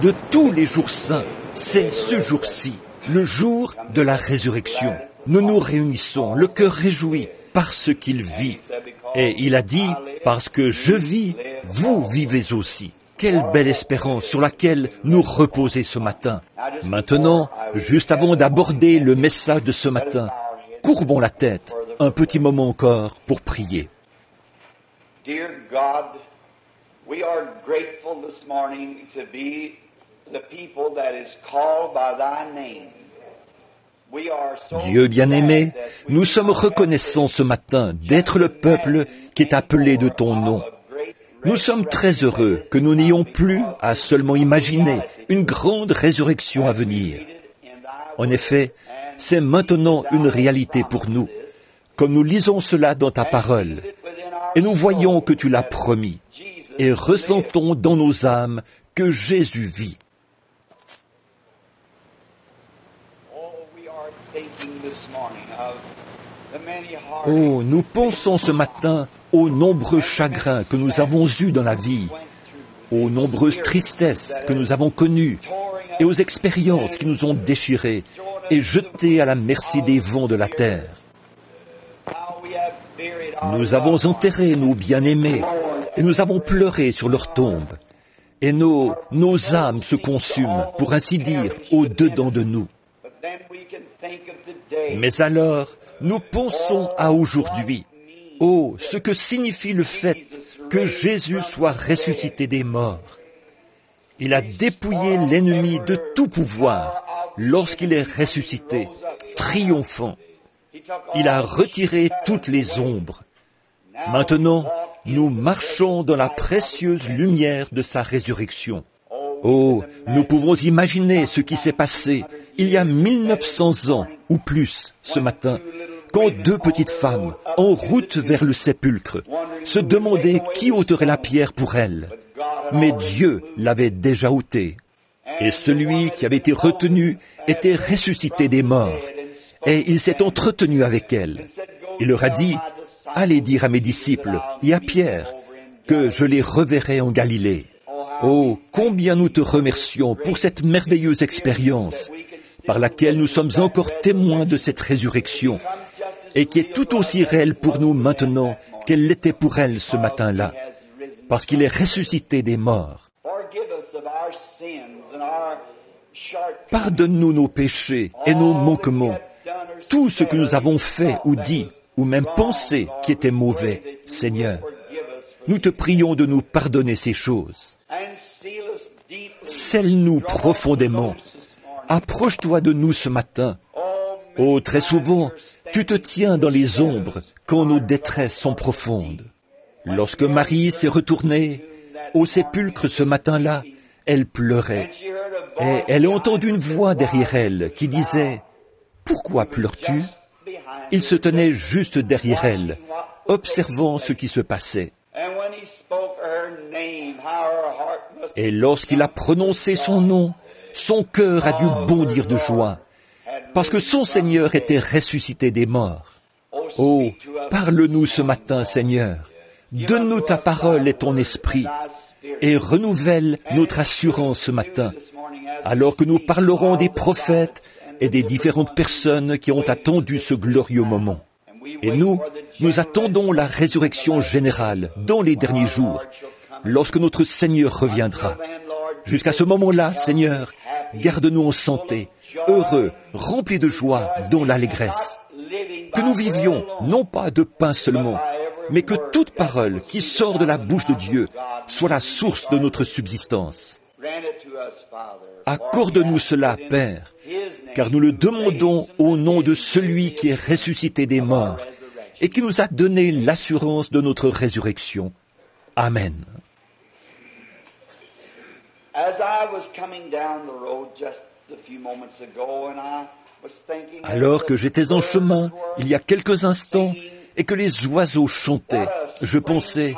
de tous les jours saints, c'est ce jour-ci, le jour de la résurrection. Nous nous réunissons, le cœur réjoui, parce qu'il vit. Et il a dit, parce que je vis, vous vivez aussi. Quelle belle espérance sur laquelle nous reposer ce matin. Maintenant, juste avant d'aborder le message de ce matin, courbons la tête, un petit moment encore pour prier. Dear God, we are grateful this morning to be the people that is called by thy name. Dieu bien-aimé, nous sommes reconnaissants ce matin d'être le peuple qui est appelé de ton nom. Nous sommes très heureux que nous n'ayons plus à seulement imaginer une grande résurrection à venir. En effet, c'est maintenant une réalité pour nous, comme nous lisons cela dans ta parole, et nous voyons que tu l'as promis, et ressentons dans nos âmes que Jésus vit. Oh, nous pensons ce matin aux nombreux chagrins que nous avons eus dans la vie, aux nombreuses tristesses que nous avons connues et aux expériences qui nous ont déchirés et jetés à la merci des vents de la terre. Nous avons enterré nos bien-aimés et nous avons pleuré sur leur tombe. Et nos âmes se consument, pour ainsi dire, au-dedans de nous. Mais alors, nous pensons à aujourd'hui. Oh, ce que signifie le fait que Jésus soit ressuscité des morts. Il a dépouillé l'ennemi de tout pouvoir lorsqu'il est ressuscité, triomphant. Il a retiré toutes les ombres. Maintenant, nous marchons dans la précieuse lumière de sa résurrection. Oh, nous pouvons imaginer ce qui s'est passé il y a 1900 ans ou plus ce matin, quand deux petites femmes, en route vers le sépulcre, se demandaient qui ôterait la pierre pour elles. Mais Dieu l'avait déjà ôtée. Et celui qui avait été retenu était ressuscité des morts. Et il s'est entretenu avec elles. Il leur a dit, « Allez dire à mes disciples et à Pierre que je les reverrai en Galilée. » Oh, combien nous te remercions pour cette merveilleuse expérience par laquelle nous sommes encore témoins de cette résurrection et qui est tout aussi réelle pour nous maintenant qu'elle l'était pour elle ce matin-là, parce qu'il est ressuscité des morts. Pardonne-nous nos péchés et nos manquements, tout ce que nous avons fait ou dit ou même pensé qui était mauvais, Seigneur. Nous te prions de nous pardonner ces choses. Scelle-nous profondément. Approche-toi de nous ce matin. Oh, très souvent, tu te tiens dans les ombres quand nos détresses sont profondes. Lorsque Marie s'est retournée au sépulcre ce matin-là, elle pleurait. Et elle a entendu une voix derrière elle qui disait « Pourquoi pleures-tu » Il se tenait juste derrière elle, observant ce qui se passait. Et lorsqu'il a prononcé son nom, son cœur a dû bondir de joie, parce que son Seigneur était ressuscité des morts. Oh, parle-nous ce matin, Seigneur. Donne-nous ta parole et ton esprit, et renouvelle notre assurance ce matin, alors que nous parlerons des prophètes et des différentes personnes qui ont attendu ce glorieux moment. Et nous attendons la résurrection générale dans les derniers jours, lorsque notre Seigneur reviendra. Jusqu'à ce moment-là, Seigneur, garde-nous en santé, heureux, remplis de joie, dans l'allégresse. Que nous vivions, non pas de pain seulement, mais que toute parole qui sort de la bouche de Dieu soit la source de notre subsistance. Accorde-nous cela, Père, car nous le demandons au nom de celui qui est ressuscité des morts et qui nous a donné l'assurance de notre résurrection. Amen. Alors que j'étais en chemin, il y a quelques instants, et que les oiseaux chantaient, je pensais,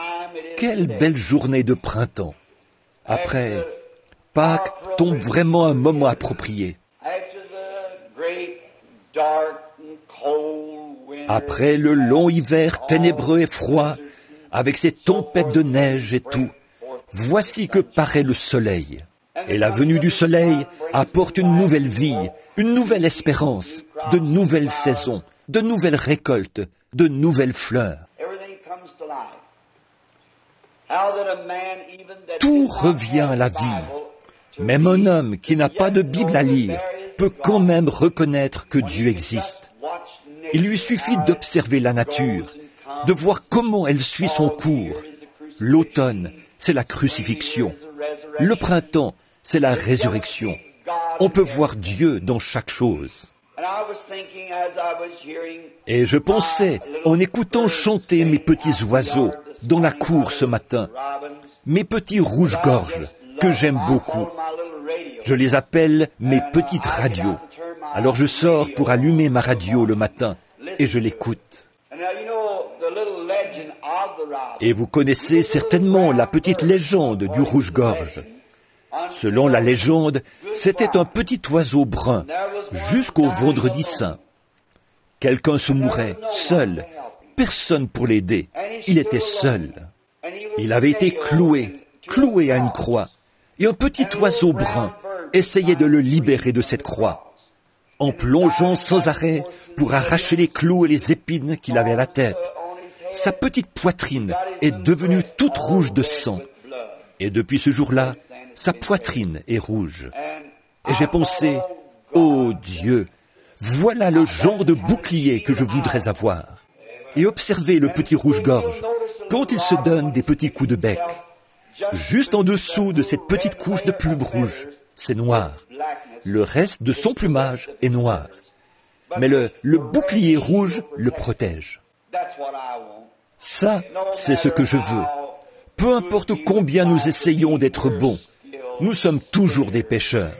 quelle belle journée de printemps. Après, Pâques tombe vraiment un moment approprié. Après le long hiver ténébreux et froid, avec ses tempêtes de neige et tout, voici que paraît le soleil. Et la venue du soleil apporte une nouvelle vie, une nouvelle espérance, de nouvelles saisons, de nouvelles récoltes, de nouvelles fleurs. Tout revient à la vie. Même un homme qui n'a pas de Bible à lire peut quand même reconnaître que Dieu existe. Il lui suffit d'observer la nature, de voir comment elle suit son cours. L'automne, c'est la crucifixion. Le printemps, c'est la résurrection. On peut voir Dieu dans chaque chose. Et je pensais, en écoutant chanter mes petits oiseaux dans la cour ce matin, mes petits rouges-gorges, que j'aime beaucoup. Je les appelle mes petites radios. Alors je sors pour allumer ma radio le matin et je l'écoute. Et vous connaissez certainement la petite légende du rouge-gorge. Selon la légende, c'était un petit oiseau brun, jusqu'au vendredi saint. Quelqu'un se mourait, seul, personne pour l'aider. Il était seul. Il avait été cloué à une croix, et un petit oiseau brun essayait de le libérer de cette croix, en plongeant sans arrêt pour arracher les clous et les épines qu'il avait à la tête. Sa petite poitrine est devenue toute rouge de sang, et depuis ce jour-là, sa poitrine est rouge. Et j'ai pensé, oh Dieu, voilà le genre de bouclier que je voudrais avoir. Et observez le petit rouge-gorge, quand il se donne des petits coups de bec. Juste en dessous de cette petite couche de plumes rouges, c'est noir. Le reste de son plumage est noir. Mais le bouclier rouge le protège. Ça, c'est ce que je veux. Peu importe combien nous essayons d'être bons, nous sommes toujours des pécheurs.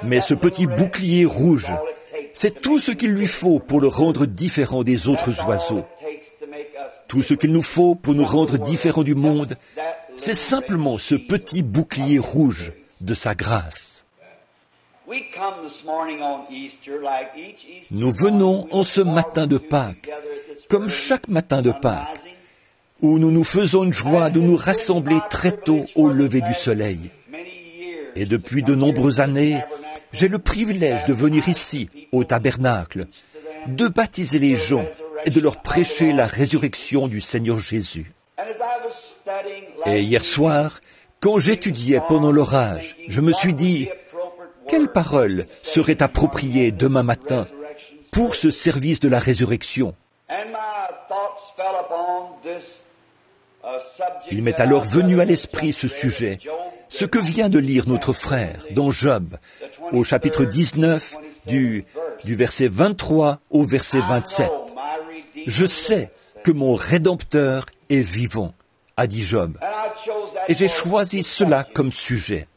Mais ce petit bouclier rouge, c'est tout ce qu'il lui faut pour le rendre différent des autres oiseaux. Tout ce qu'il nous faut pour nous rendre différents du monde, c'est simplement ce petit bouclier rouge de sa grâce. Nous venons en ce matin de Pâques, comme chaque matin de Pâques, où nous nous faisons une joie de nous rassembler très tôt au lever du soleil. Et depuis de nombreuses années, j'ai le privilège de venir ici, au tabernacle, de baptiser les gens et de leur prêcher la résurrection du Seigneur Jésus. Et hier soir, quand j'étudiais pendant l'orage, je me suis dit, quelle parole serait appropriée demain matin pour ce service de la résurrection? Il m'est alors venu à l'esprit ce sujet, ce que vient de lire notre frère dans Job, au chapitre 19, du verset 23 au verset 27. Je sais que mon Rédempteur est vivant, a dit Job. Et j'ai choisi cela comme sujet.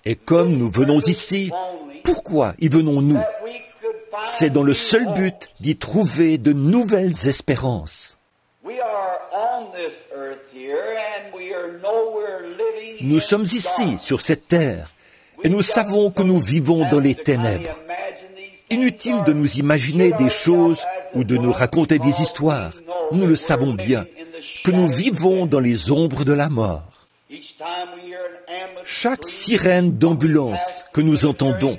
Et comme nous venons ici, pourquoi y venons-nous? C'est dans le seul but d'y trouver de nouvelles espérances. Nous sommes ici, sur cette terre, et nous savons que nous vivons dans les ténèbres. Inutile de nous imaginer des choses ou de nous raconter des histoires. Nous le savons bien, que nous vivons dans les ombres de la mort. Chaque sirène d'ambulance que nous entendons,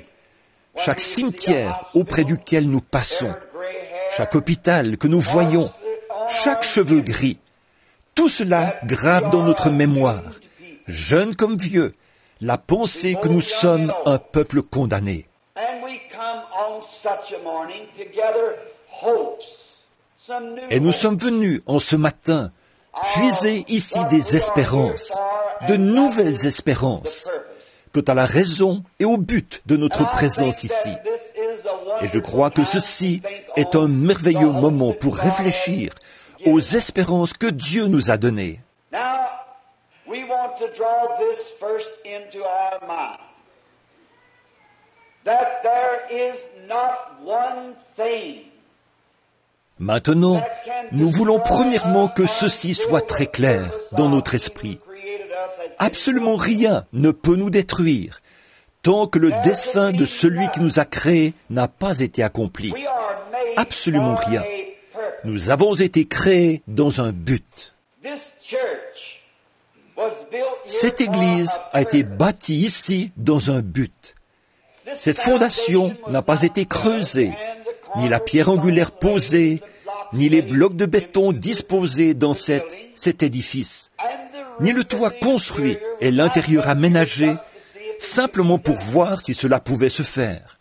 chaque cimetière auprès duquel nous passons, chaque hôpital que nous voyons, chaque cheveu gris, tout cela grave dans notre mémoire, jeunes comme vieux, la pensée que nous sommes un peuple condamné. Et nous sommes venus en ce matin puiser ici des espérances, de nouvelles espérances, quant à la raison et au but de notre présence ici. Et je crois que ceci est un merveilleux moment pour réfléchir aux espérances que Dieu nous a données. Maintenant, nous voulons premièrement que ceci soit très clair dans notre esprit. Absolument rien ne peut nous détruire tant que le dessein de celui qui nous a créés n'a pas été accompli. Absolument rien. Nous avons été créés dans un but. Cette église a été bâtie ici dans un but. Cette fondation n'a pas été creusée, ni la pierre angulaire posée, ni les blocs de béton disposés dans cet édifice, ni le toit construit et l'intérieur aménagé, simplement pour voir si cela pouvait se faire.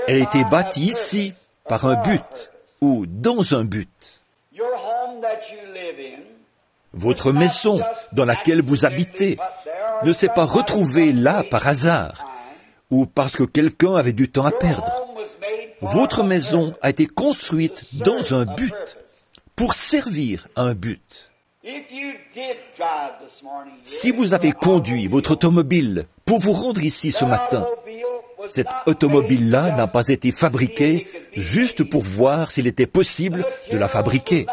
Elle a été bâtie ici par un but, ou dans un but. Votre maison dans laquelle vous habitez ne s'est pas retrouvée là par hasard, ou parce que quelqu'un avait du temps à perdre. Votre maison a été construite dans un but, pour servir un but. Si vous avez conduit votre automobile pour vous rendre ici ce matin, cette automobile-là n'a pas été fabriquée juste pour voir s'il était possible de la fabriquer.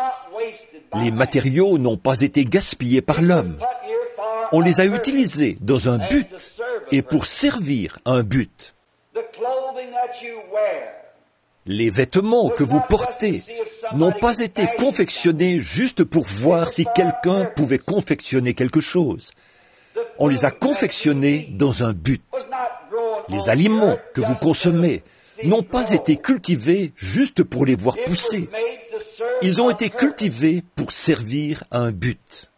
Les matériaux n'ont pas été gaspillés par l'homme. On les a utilisés dans un but et pour servir un but. Les vêtements que vous portez n'ont pas été confectionnés juste pour voir si quelqu'un pouvait confectionner quelque chose. On les a confectionnés dans un but. Les aliments que vous consommez n'ont pas été cultivés juste pour les voir pousser. Ils ont été cultivés pour servir un but.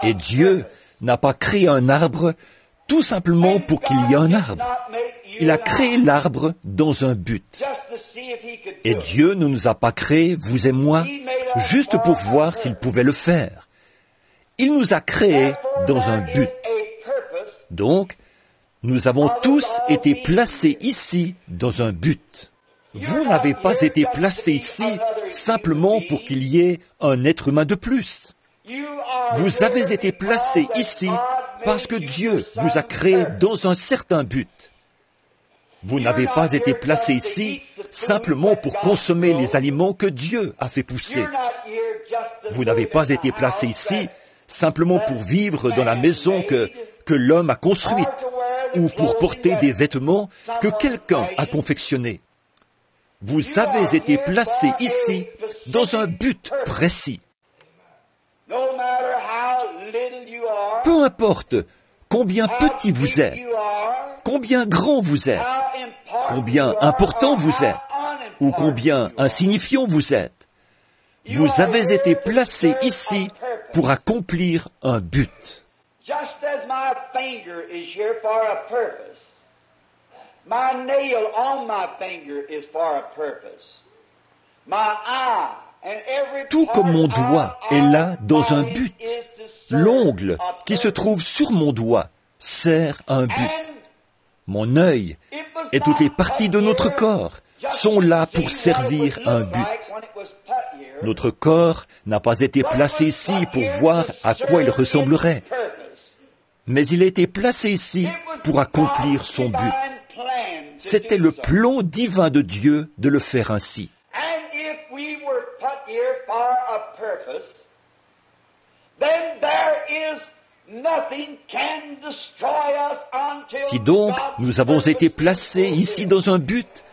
Et Dieu n'a pas créé un arbre tout simplement pour qu'il y ait un arbre. Il a créé l'arbre dans un but. Et Dieu ne nous a pas créés, vous et moi, juste pour voir s'il pouvait le faire. Il nous a créés dans un but. Donc, nous avons tous été placés ici dans un but. Vous n'avez pas été placés ici simplement pour qu'il y ait un être humain de plus. Vous avez été placés ici parce que Dieu vous a créé dans un certain but. Vous n'avez pas été placés ici simplement pour consommer les aliments que Dieu a fait pousser. Vous n'avez pas été placés ici simplement pour vivre dans la maison que l'homme a construite ou pour porter des vêtements que quelqu'un a confectionnés. Vous avez été placés ici dans un but précis. Peu importe combien petit vous êtes, combien grand vous êtes, combien important vous êtes, ou combien insignifiant vous êtes, vous avez été placés ici pour accomplir un but. Just as my finger is here for a purpose, my nail on my finger is for a purpose. My eye and every Tout comme mon part doigt of est our là dans un body but, is to serve l'ongle a qui se purpose. trouve sur mon doigt sert un but. And Mon œil it was et toutes les not parties de put notre here corps just sont là to pour see what it servir would un look but. like when it was put here. Notre corps n'a pas été placé ici pour voir à quoi il ressemblerait, mais il a été placé ici pour accomplir son but. C'était le plan divin de Dieu de le faire ainsi. And if we were put here for a purpose, then there is nothing can destroy us until Si donc God's nous avons été purpose placés is ici fulfilled. dans un but,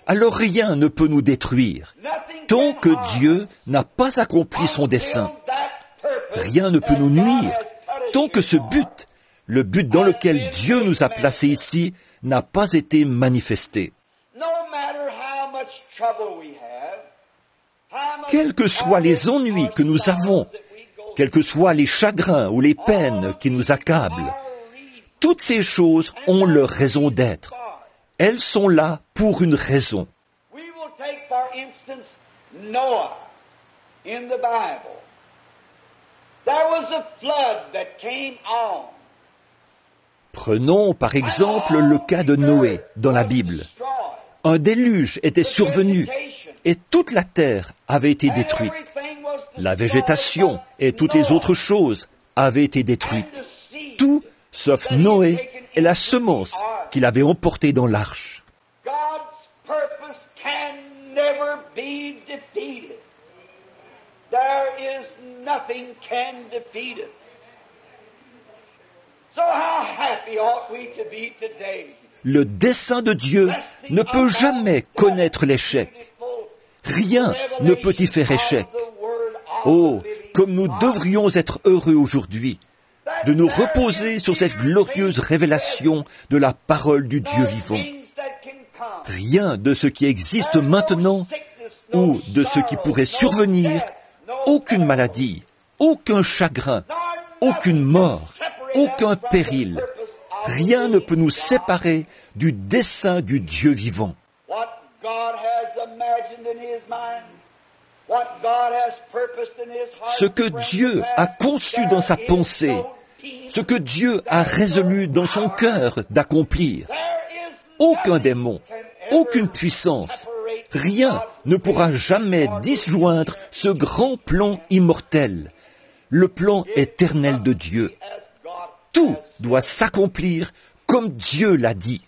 alors rien ne peut nous détruire, Nothing tant can que harm Dieu us n'a pas accompli son until dessein. that purpose Rien ne peut that nous God nuire, has put us tant que here ce for but, le but dans lequel Dieu nous a placés ici, n'a pas été manifesté. No matter how much trouble we have, how much Quels que soient les ennuis que nous avons, that we go quels que soient les chagrins ou les peines qui nous accablent, toutes ces choses ont leur raison d'être. Elles sont là pour une raison. We will take, for instance, Noah in the Bible. There was a flood that came on. Prenons par exemple le cas de Noé dans la Bible. Un déluge était survenu et toute la terre avait été détruite. La végétation et toutes les autres choses avaient été détruites. Tout sauf Noé et la semence qu'il avait emportée dans l'arche. God's purpose can never be defeated. There is nothing can defeat it. So how happy ought we to be today? Le dessein de Dieu ne peut jamais connaître l'échec. Rien ne peut y faire échec. Oh, comme nous devrions être heureux aujourd'hui de nous reposer sur cette glorieuse révélation de la parole du Dieu vivant. Rien de ce qui existe maintenant ou de ce qui pourrait survenir, aucune maladie, aucun chagrin, aucune mort, aucun péril, rien ne peut nous séparer du dessein du Dieu vivant. Ce que Dieu a conçu dans sa pensée, ce que Dieu a résolu dans son cœur d'accomplir, aucun démon, aucune puissance, rien ne pourra jamais disjoindre ce grand plan immortel, le plan éternel de Dieu. Tout doit s'accomplir comme Dieu l'a dit.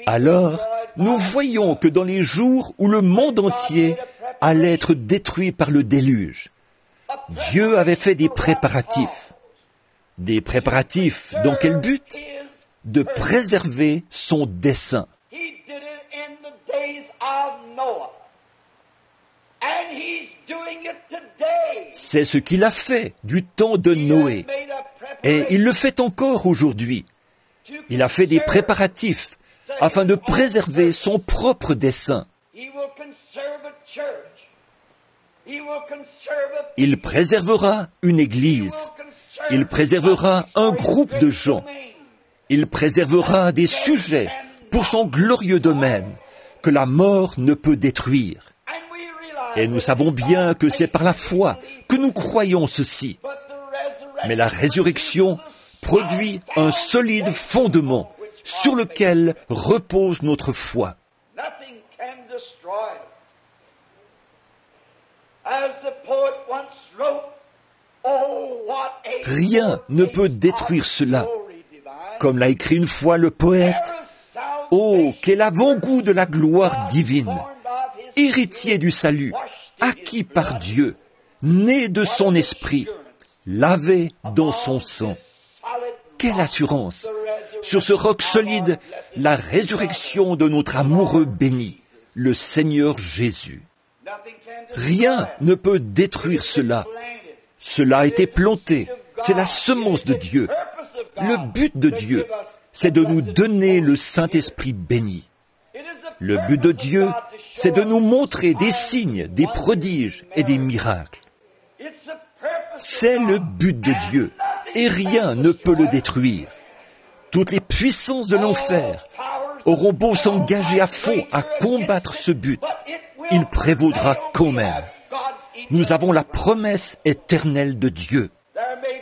Alors, nous voyons que dans les jours où le monde entier allait être détruit par le déluge, Dieu avait fait des préparatifs. Des préparatifs dans quel but? De préserver son dessein. C'est ce qu'il a fait du temps de Noé. Et il le fait encore aujourd'hui. Il a fait des préparatifs afin de préserver son propre dessein. Il préservera une église. Il préservera un groupe de gens. Il préservera des sujets pour son glorieux domaine que la mort ne peut détruire. Et nous savons bien que c'est par la foi que nous croyons ceci. Mais la résurrection produit un solide fondement sur lequel repose notre foi. Rien ne peut détruire cela. Comme l'a écrit une fois le poète, « Oh, quel avant-goût de la gloire divine, héritier du salut, acquis par Dieu, né de son esprit, lavé dans son sang. » Quelle assurance! Sur ce roc solide, la résurrection de notre amoureux béni, le Seigneur Jésus. Rien ne peut détruire cela. Cela a été planté. C'est la semence de Dieu. Le but de Dieu, c'est de nous donner le Saint-Esprit béni. Le but de Dieu, c'est de nous montrer des signes, des prodiges et des miracles. C'est le but de Dieu, et rien ne peut le détruire. Toutes les puissances de l'enfer auront beau s'engager à fond à combattre ce but, il prévaudra quand même. Nous avons la promesse éternelle de Dieu.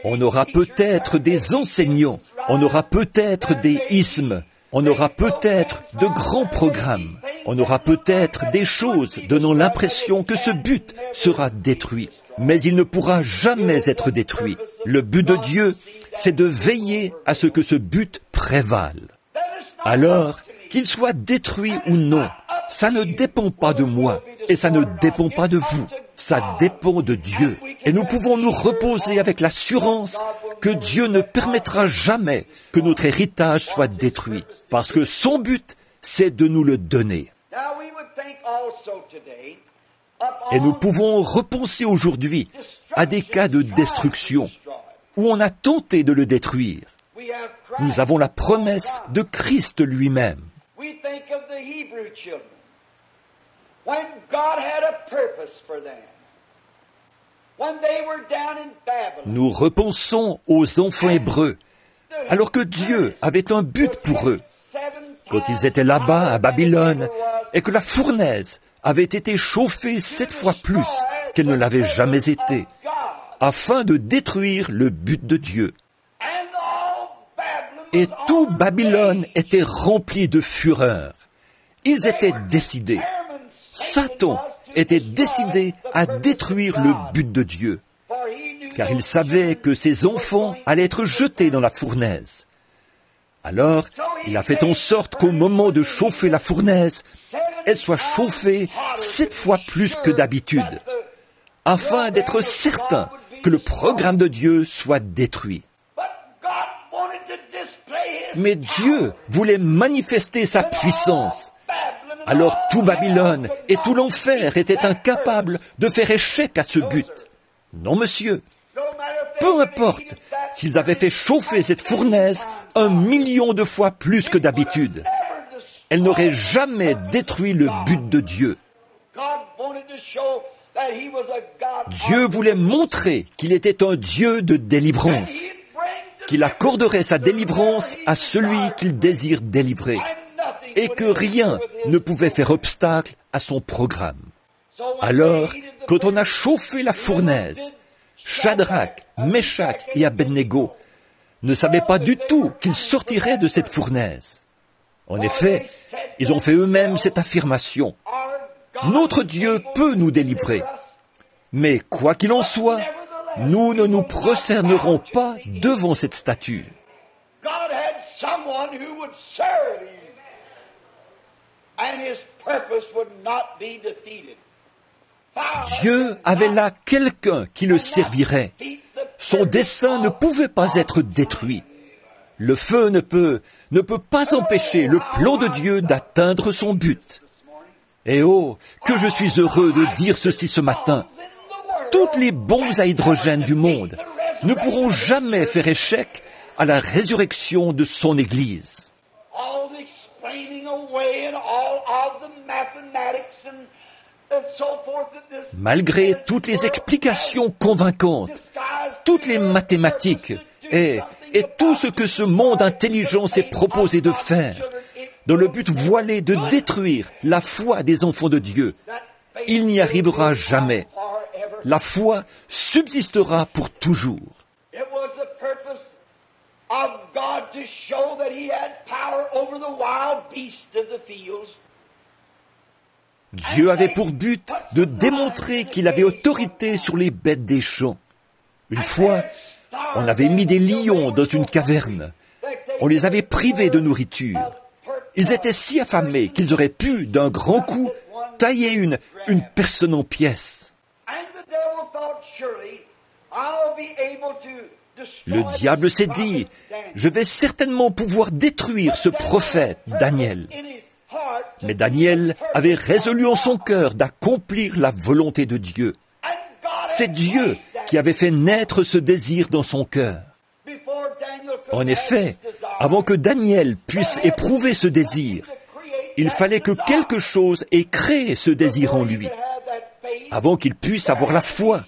On aura peut-être des enseignants, on aura peut-être des ismes, on aura peut-être de grands programmes, on aura peut-être des choses donnant l'impression que ce but sera détruit. Mais il ne pourra jamais être détruit. Le but de Dieu, c'est de veiller à ce que ce but prévale. Alors, qu'il soit détruit ou non, ça ne dépend pas de moi et ça ne dépend pas de vous. Ça dépend de Dieu. Et nous pouvons nous reposer avec l'assurance que Dieu ne permettra jamais que notre héritage soit détruit. Parce que son but, c'est de nous le donner. Et nous pouvons repenser aujourd'hui à des cas de destruction où on a tenté de le détruire. Nous avons la promesse de Christ lui-même. Nous repensons aux enfants hébreux, alors que Dieu avait un but pour eux. Quand ils étaient là-bas à Babylone et que la fournaise avait été chauffée 7 fois plus qu'elle ne l'avait jamais été, afin de détruire le but de Dieu. Et tout Babylone était rempli de fureur. Ils étaient décidés. Satan était décidé à détruire le but de Dieu, car il savait que ses enfants allaient être jetés dans la fournaise. Alors, il a fait en sorte qu'au moment de chauffer la fournaise, elle soit chauffée 7 fois plus que d'habitude, afin d'être certain que le programme de Dieu soit détruit. Mais Dieu voulait manifester sa puissance. Alors tout Babylone et tout l'enfer étaient incapables de faire échec à ce but. Non, monsieur. Peu importe s'ils avaient fait chauffer cette fournaise 1 million de fois plus que d'habitude. Elle n'aurait jamais détruit le but de Dieu. Dieu voulait montrer qu'il était un Dieu de délivrance, qu'il accorderait sa délivrance à celui qu'il désire délivrer, et que rien ne pouvait faire obstacle à son programme. Alors, quand on a chauffé la fournaise, Shadrach, Meshach et Abednego ne savaient pas du tout qu'ils sortiraient de cette fournaise. En effet, ils ont fait eux-mêmes cette affirmation. Notre Dieu peut nous délivrer. Mais quoi qu'il en soit, nous ne nous prosternerons pas devant cette statue. Dieu avait là quelqu'un qui le servirait. Son dessein ne pouvait pas être détruit. Le feu ne peut pas empêcher le plan de Dieu d'atteindre son but. Et oh, que je suis heureux de dire ceci ce matin. Toutes les bombes à hydrogène du monde ne pourront jamais faire échec à la résurrection de son Église. Malgré toutes les explications convaincantes, toutes les mathématiques et tout ce que ce monde intelligent s'est proposé de faire, dans le but voilé de détruire la foi des enfants de Dieu, il n'y arrivera jamais. La foi subsistera pour toujours. Dieu avait pour but de démontrer qu'il avait autorité sur les bêtes des champs. Une fois, on avait mis des lions dans une caverne. On les avait privés de nourriture. Ils étaient si affamés qu'ils auraient pu, d'un grand coup, tailler une personne en pièces. Le diable s'est dit, je vais certainement pouvoir détruire ce prophète, Daniel. Mais Daniel avait résolu en son cœur d'accomplir la volonté de Dieu. C'est Dieu qui avait fait naître ce désir dans son cœur. En effet, avant que Daniel puisse éprouver ce désir, il fallait que quelque chose ait créé ce désir en lui. Avant qu'il puisse avoir la foi,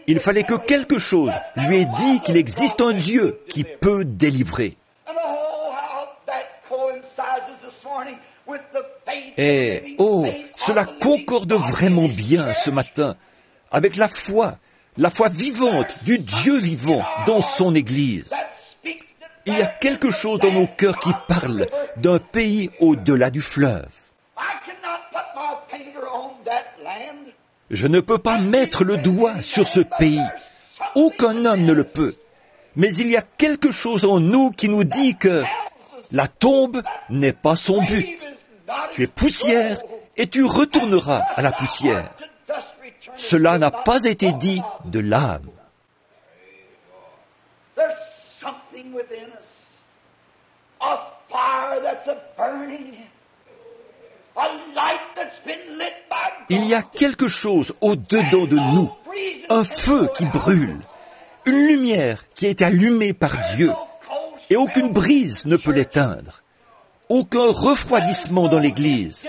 il fallait que quelque chose lui ait dit qu'il existe un Dieu qui peut délivrer. Et, oh, cela concorde vraiment bien ce matin avec la foi vivante du Dieu vivant dans son Église. Il y a quelque chose dans nos cœurs qui parle d'un pays au-delà du fleuve. Je ne peux pas mettre le doigt sur ce pays. Aucun homme ne le peut. Mais il y a quelque chose en nous qui nous dit que la tombe n'est pas son but. Tu es poussière et tu retourneras à la poussière. Cela n'a pas été dit de l'âme. Il y a quelque chose au-dedans de nous, un feu qui brûle, une lumière qui a été allumée par Dieu, et aucune brise ne peut l'éteindre, aucun refroidissement dans l'Église,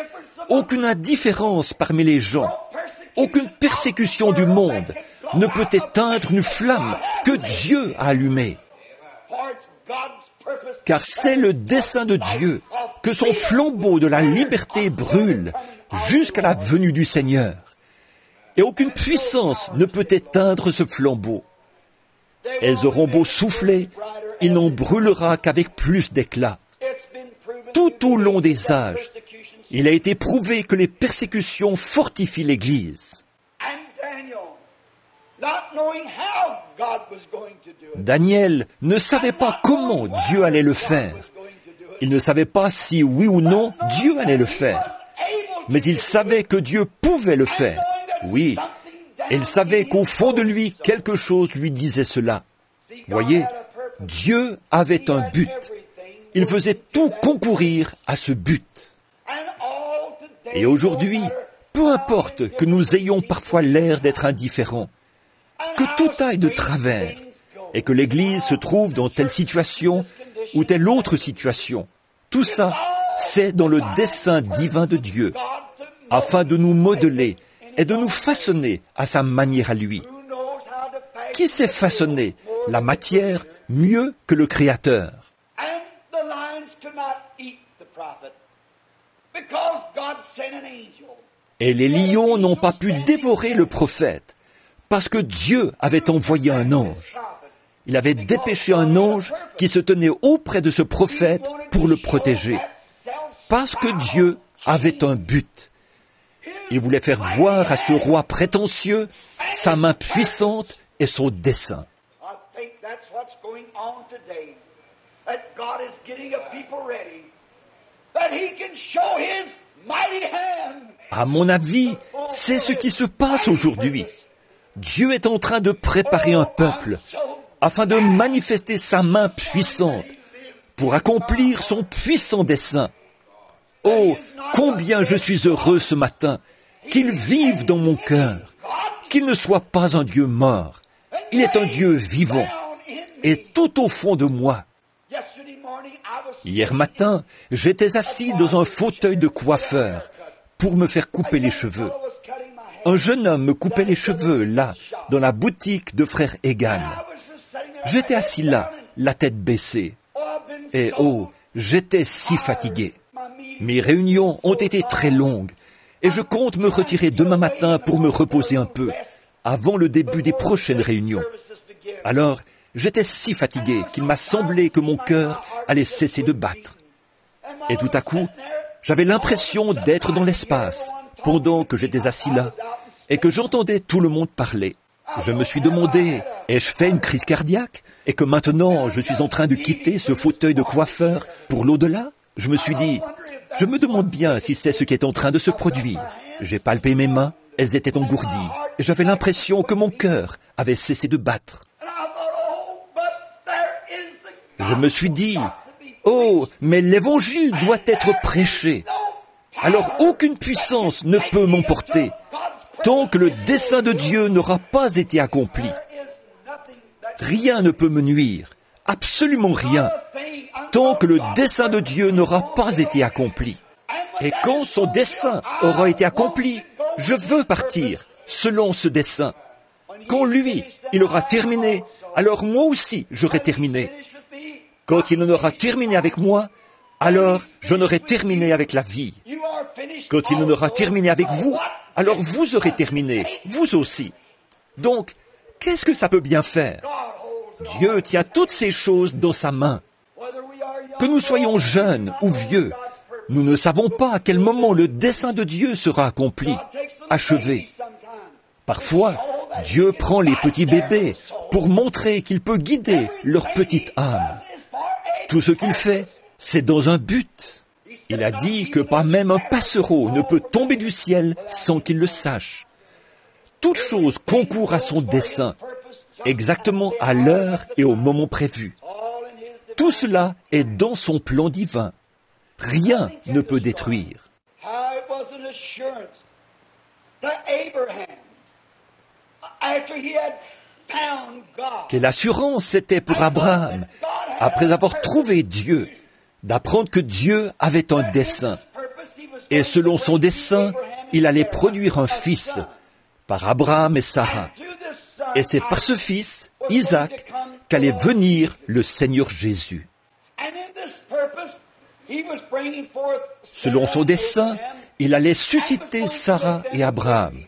aucune indifférence parmi les gens, aucune persécution du monde ne peut éteindre une flamme que Dieu a allumée. Car c'est le dessein de Dieu que son flambeau de la liberté brûle jusqu'à la venue du Seigneur. Et aucune puissance ne peut éteindre ce flambeau. Elles auront beau souffler, il n'en brûlera qu'avec plus d'éclat. Tout au long des âges, il a été prouvé que les persécutions fortifient l'Église. Daniel ne savait pas comment Dieu allait le faire. Il ne savait pas si oui ou non Dieu allait le faire. Mais il savait que Dieu pouvait le faire. Oui. Elle savait qu'au fond de lui, quelque chose lui disait cela. Voyez, Dieu avait un but. Il faisait tout concourir à ce but. Et aujourd'hui, peu importe que nous ayons parfois l'air d'être indifférents, que tout aille de travers, et que l'Église se trouve dans telle situation ou telle autre situation, tout ça, c'est dans le dessein divin de Dieu, afin de nous modeler et de nous façonner à sa manière à lui. Qui sait façonner la matière mieux que le Créateur? Et les lions n'ont pas pu dévorer le prophète, parce que Dieu avait envoyé un ange. Il avait dépêché un ange qui se tenait auprès de ce prophète pour le protéger. Parce que Dieu avait un but. Il voulait faire voir à ce roi prétentieux sa main puissante et son dessein. À mon avis, c'est ce qui se passe aujourd'hui. Dieu est en train de préparer un peuple afin de manifester sa main puissante pour accomplir son puissant dessein. Oh, combien je suis heureux ce matin qu'il vive dans mon cœur, qu'il ne soit pas un Dieu mort. Il est un Dieu vivant et tout au fond de moi. Hier matin, j'étais assis dans un fauteuil de coiffeur pour me faire couper les cheveux. Un jeune homme me coupait les cheveux, là, dans la boutique de frère Egan. J'étais assis là, la tête baissée. Et oh, j'étais si fatigué. Mes réunions ont été très longues et je compte me retirer demain matin pour me reposer un peu, avant le début des prochaines réunions. Alors, j'étais si fatigué qu'il m'a semblé que mon cœur allait cesser de battre. Et tout à coup, j'avais l'impression d'être dans l'espace, pendant que j'étais assis là, et que j'entendais tout le monde parler. Je me suis demandé, ai-je fait une crise cardiaque, et que maintenant je suis en train de quitter ce fauteuil de coiffeur pour l'au-delà? Je me suis dit, je me demande bien si c'est ce qui est en train de se produire. J'ai palpé mes mains, elles étaient engourdies, et j'avais l'impression que mon cœur avait cessé de battre. Je me suis dit, oh, mais l'évangile doit être prêché. Alors aucune puissance ne peut m'emporter tant que le dessein de Dieu n'aura pas été accompli. Rien ne peut me nuire, absolument rien, tant que le dessein de Dieu n'aura pas été accompli. Et quand son dessein aura été accompli, je veux partir selon ce dessein. Quand lui, il aura terminé, alors moi aussi j'aurai terminé. Quand il en aura terminé avec moi, alors j'en aurai terminé avec la vie. Quand il en aura terminé avec vous, alors vous aurez terminé, vous aussi. Donc, qu'est-ce que ça peut bien faire? Dieu tient toutes ces choses dans sa main. Que nous soyons jeunes ou vieux, nous ne savons pas à quel moment le dessein de Dieu sera accompli, achevé. Parfois, Dieu prend les petits bébés pour montrer qu'il peut guider leur petite âme. Tout ce qu'il fait, c'est dans un but. Il a dit que pas même un passereau ne peut tomber du ciel sans qu'il le sache. Toute chose concourt à son dessein, exactement à l'heure et au moment prévu. Tout cela est dans son plan divin. Rien ne peut détruire. Quelle assurance c'était pour Abraham, après avoir trouvé Dieu, d'apprendre que Dieu avait un dessein. Et selon son dessein, il allait produire un fils, par Abraham et Sarah. Et c'est par ce fils, Isaac, qu'allait venir le Seigneur Jésus. Selon son dessein, il allait susciter Sarah et Abraham,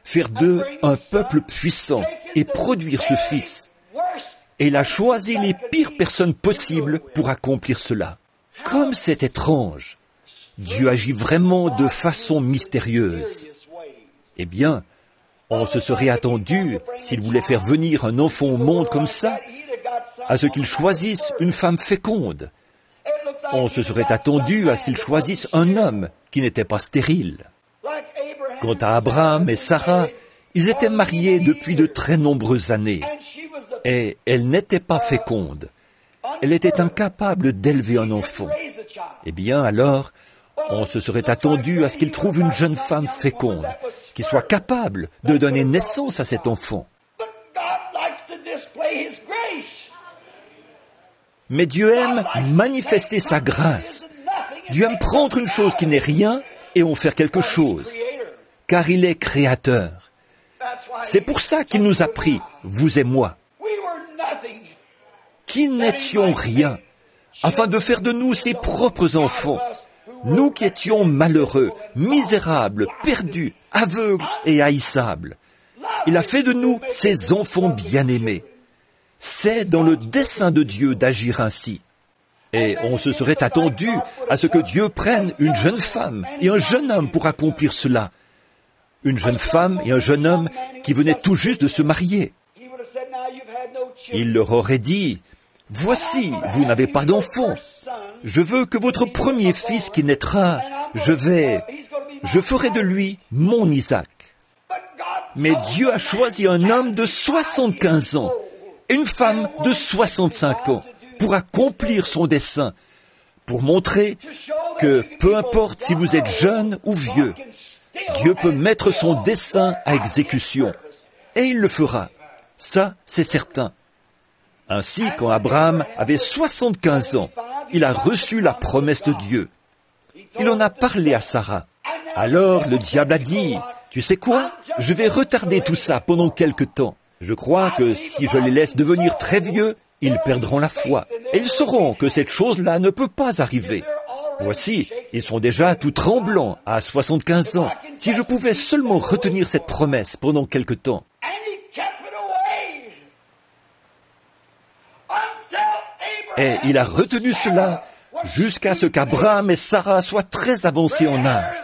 faire d'eux un peuple puissant et produire ce fils. Et il a choisi les pires personnes possibles pour accomplir cela. Comme c'est étrange, Dieu agit vraiment de façon mystérieuse. Eh bien, on se serait attendu, s'il voulait faire venir un enfant au monde comme ça, à ce qu'il choisisse une femme féconde. On se serait attendu à ce qu'il choisisse un homme qui n'était pas stérile. Quant à Abraham et Sarah, Ils étaient mariés depuis de très nombreuses années and she was the et elle n'était pas féconde. Elle était incapable d'élever un enfant. raise a child. Eh bien alors, on se serait attendu à ce qu'il trouve une jeune femme féconde, qui soit capable de donner naissance à cet enfant. But God likes to display His grace. Mais Dieu aime manifester sa grâce. Dieu aime prendre une chose qui n'est rien et en faire quelque chose, car il est créateur. C'est pour ça qu'il nous a pris, vous et moi, qui n'étions rien, afin de faire de nous ses propres enfants, nous qui étions malheureux, misérables, perdus, aveugles et haïssables. Il a fait de nous ses enfants bien-aimés. C'est dans le dessein de Dieu d'agir ainsi. Et on se serait attendu à ce que Dieu prenne une jeune femme et un jeune homme pour accomplir cela. Une jeune femme et un jeune homme qui venaient tout juste de se marier. Il leur aurait dit, « Voici, vous n'avez pas d'enfant. Je veux que votre premier fils qui naîtra, je ferai de lui mon Isaac. » Mais Dieu a choisi un homme de 75 ans et une femme de 65 ans pour accomplir son dessein, pour montrer que peu importe si vous êtes jeune ou vieux, Dieu peut mettre son dessein à exécution. Et il le fera. Ça, c'est certain. Ainsi, quand Abraham avait 75 ans, il a reçu la promesse de Dieu. Il en a parlé à Sarah. Alors le diable a dit, « Tu sais quoi? Je vais retarder tout ça pendant quelque temps. Je crois que si je les laisse devenir très vieux, ils perdront la foi. Et ils sauront que cette chose-là ne peut pas arriver. Voici, ils sont déjà tout tremblants à 75 ans. Si je pouvais seulement retenir cette promesse pendant quelque temps. » Et il a retenu cela jusqu'à ce qu'Abraham et Sarah soient très avancés en âge,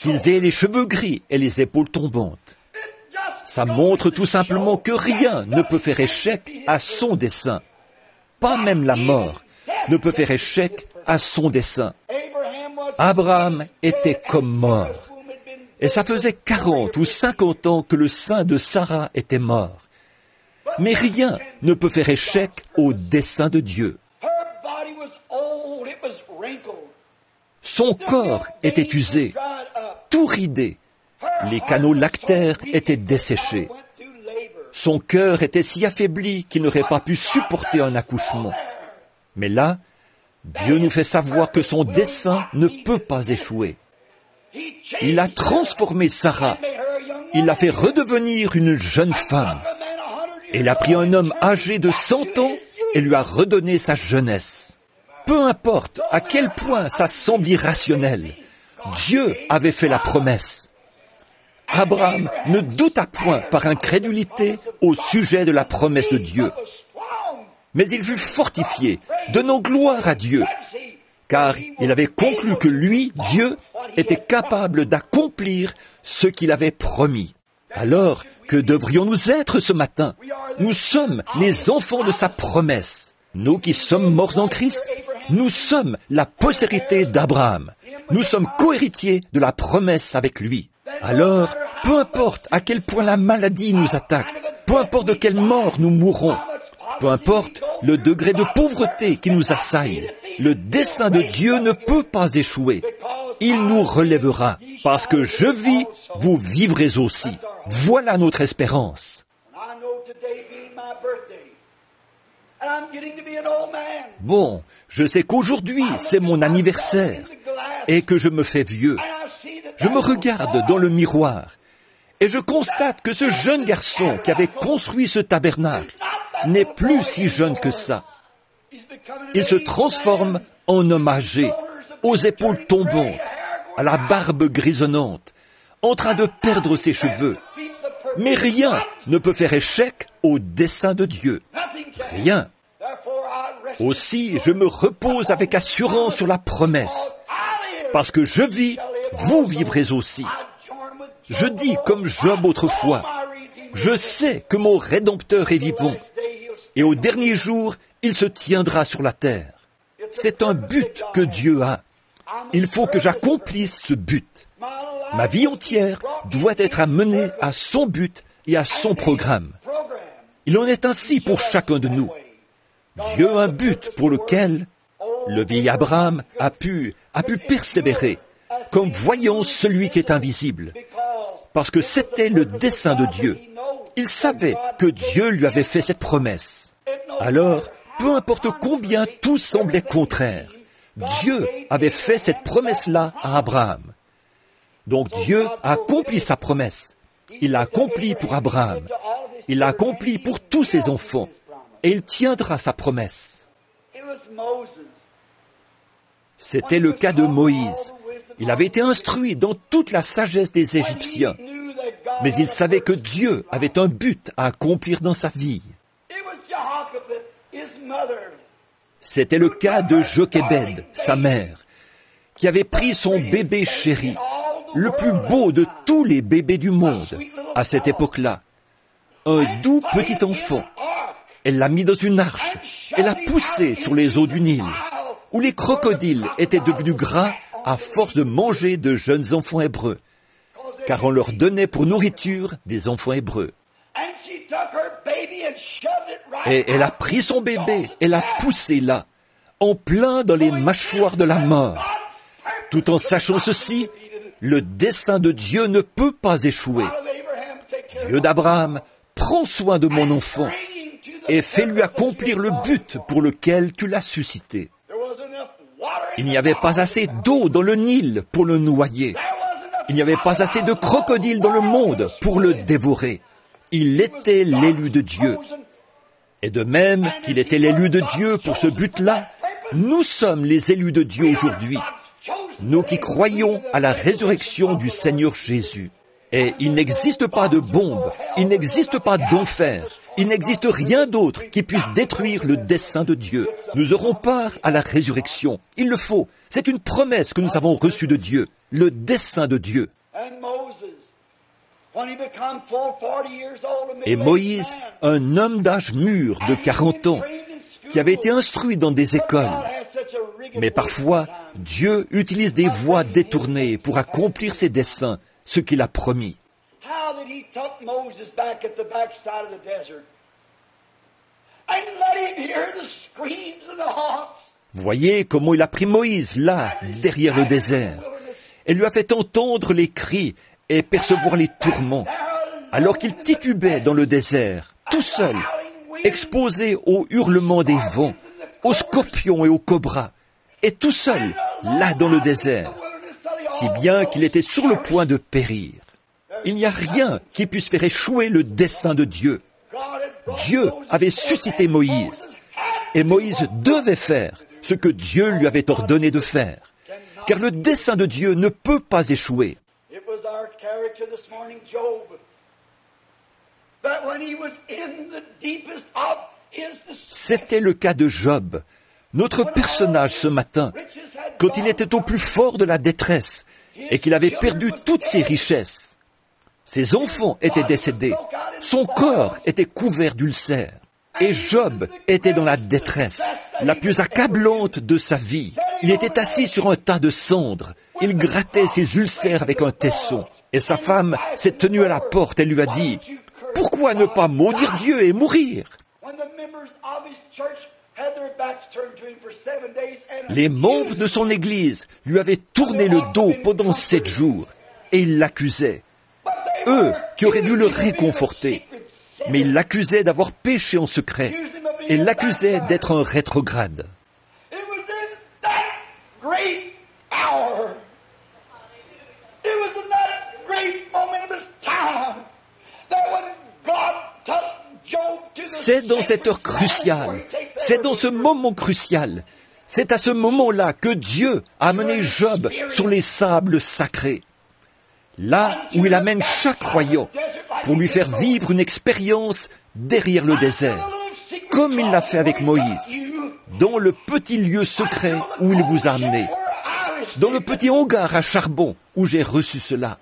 qu'ils aient les cheveux gris et les épaules tombantes. Ça montre tout simplement que rien ne peut faire échec à son dessein. Pas même la mort ne peut faire échec à son dessein. Abraham était comme mort. Et ça faisait 40 ou 50 ans que le sein de Sarah était mort. Mais rien ne peut faire échec au dessein de Dieu. Son corps était usé, tout ridé. Les canaux lactaires étaient desséchés. Son cœur était si affaibli qu'il n'aurait pas pu supporter un accouchement. Mais là, Dieu nous fait savoir que son dessein ne peut pas échouer. Il a transformé Sarah. Il l'a fait redevenir une jeune femme. Il a pris un homme âgé de 100 ans et lui a redonné sa jeunesse. Peu importe à quel point ça semble irrationnel, Dieu avait fait la promesse. Abraham ne douta point par incrédulité au sujet de la promesse de Dieu. Mais il fut fortifié, donnant gloire à Dieu, car il avait conclu que lui, Dieu, était capable d'accomplir ce qu'il avait promis. Alors, que devrions-nous être ce matin? Nous sommes les enfants de sa promesse. Nous qui sommes morts en Christ, nous sommes la postérité d'Abraham. Nous sommes co-héritiers de la promesse avec lui. Alors, peu importe à quel point la maladie nous attaque, peu importe de quelle mort nous mourrons, peu importe le degré de pauvreté qui nous assaille, le dessein de Dieu ne peut pas échouer. Il nous relèvera, parce que je vis, vous vivrez aussi. Voilà notre espérance. Bon, je sais qu'aujourd'hui, c'est mon anniversaire et que je me fais vieux. Je me regarde dans le miroir et je constate que ce jeune garçon qui avait construit ce tabernacle n'est plus si jeune que ça. Il se transforme en homme âgé, aux épaules tombantes, à la barbe grisonnante, en train de perdre ses cheveux. Mais rien ne peut faire échec au dessein de Dieu. Rien. Aussi, je me repose avec assurance sur la promesse. Parce que je vis, vous vivrez aussi. Je dis comme Job autrefois, je sais que mon Rédempteur est vivant. Et au dernier jour, il se tiendra sur la terre. C'est un but que Dieu a. Il faut que j'accomplisse ce but. Ma vie entière doit être amenée à son but et à son programme. Il en est ainsi pour chacun de nous. Dieu a un but pour lequel le vieil Abraham a pu persévérer, comme voyant celui qui est invisible, parce que c'était le dessein de Dieu. Il savait que Dieu lui avait fait cette promesse. Alors, peu importe combien tout semblait contraire, Dieu avait fait cette promesse-là à Abraham. Donc Dieu a accompli sa promesse. Il l'a accompli pour Abraham. Il l'a accompli pour tous ses enfants. Et il tiendra sa promesse. C'était le cas de Moïse. Il avait été instruit dans toute la sagesse des Égyptiens. Mais il savait que Dieu avait un but à accomplir dans sa vie. C'était le cas de Jochébed, sa mère, qui avait pris son bébé chéri, le plus beau de tous les bébés du monde, à cette époque-là, un doux petit enfant. Elle l'a mis dans une arche, elle l'a poussé sur les eaux du Nil, où les crocodiles étaient devenus gras à force de manger de jeunes enfants hébreux, car on leur donnait pour nourriture des enfants hébreux. Et elle a pris son bébé, elle l'a poussé là, en plein dans les mâchoires de la mort. Tout en sachant ceci, le dessein de Dieu ne peut pas échouer. Dieu d'Abraham, prends soin de mon enfant et fais-lui accomplir le but pour lequel tu l'as suscité. Il n'y avait pas assez d'eau dans le Nil pour le noyer. Il n'y avait pas assez de crocodiles dans le monde pour le dévorer. Il était l'élu de Dieu. Et de même qu'il était l'élu de Dieu pour ce but-là, nous sommes les élus de Dieu aujourd'hui. Nous qui croyons à la résurrection du Seigneur Jésus. Et il n'existe pas de bombe, il n'existe pas d'enfer, il n'existe rien d'autre qui puisse détruire le dessein de Dieu. Nous aurons part à la résurrection. Il le faut. C'est une promesse que nous avons reçue de Dieu, le dessein de Dieu. Et Moïse, un homme d'âge mûr de 40 ans, qui avait été instruit dans des écoles. Mais parfois, Dieu utilise des voies détournées pour accomplir ses desseins, ce qu'il a promis. Voyez comment il a pris Moïse là, derrière le désert, et lui a fait entendre les cris et percevoir les tourments, alors qu'il titubait dans le désert, tout seul, exposé aux hurlements des vents, aux scorpions et aux cobras, et tout seul, là dans le désert, si bien qu'il était sur le point de périr. Il n'y a rien qui puisse faire échouer le dessein de Dieu. Dieu avait suscité Moïse, et Moïse devait faire ce que Dieu lui avait ordonné de faire, car le dessein de Dieu ne peut pas échouer. C'était le cas de Job, notre personnage ce matin, quand il était au plus fort de la détresse et qu'il avait perdu toutes ses richesses. Ses enfants étaient décédés, son corps était couvert d'ulcères, et Job était dans la détresse, la plus accablante de sa vie. Il était assis sur un tas de cendres, il grattait ses ulcères avec un tesson, et sa femme s'est tenue à la porte et lui a dit « Pourquoi ne pas maudire Dieu et mourir ?» Les membres de son Église lui avaient tourné le dos pendant 7 jours, et ils l'accusaient. Eux qui auraient dû le réconforter, mais ils l'accusaient d'avoir péché en secret, et l'accusaient d'être un rétrograde. C'est dans cette heure cruciale, c'est dans ce moment crucial, c'est à ce moment-là que Dieu a amené Job sur les sables sacrés. Là où il amène chaque croyant pour lui faire vivre une expérience derrière le désert, comme il l'a fait avec Moïse, dans le petit lieu secret où il vous a amené, dans le petit hangar à charbon où j'ai reçu cela.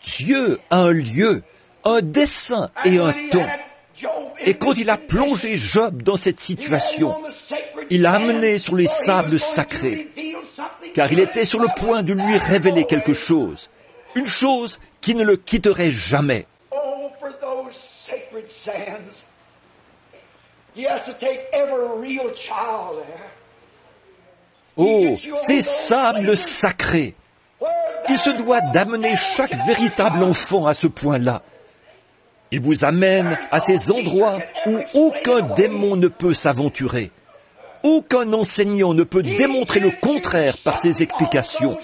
Dieu a un lieu, un dessein et un temps. Et quand il a plongé Job dans cette situation, il l'a amené sur les sables sacrés, car il était sur le point de lui révéler quelque chose, une chose qui ne le quitterait jamais. Oh, for those sacred sands. He has to take every real child there. Oh, ces sables sacrés! Il se doit d'amener chaque véritable enfant à ce point-là. Il vous amène à ces endroits où aucun démon ne peut s'aventurer. Aucun enseignant ne peut démontrer le contraire par ses explications.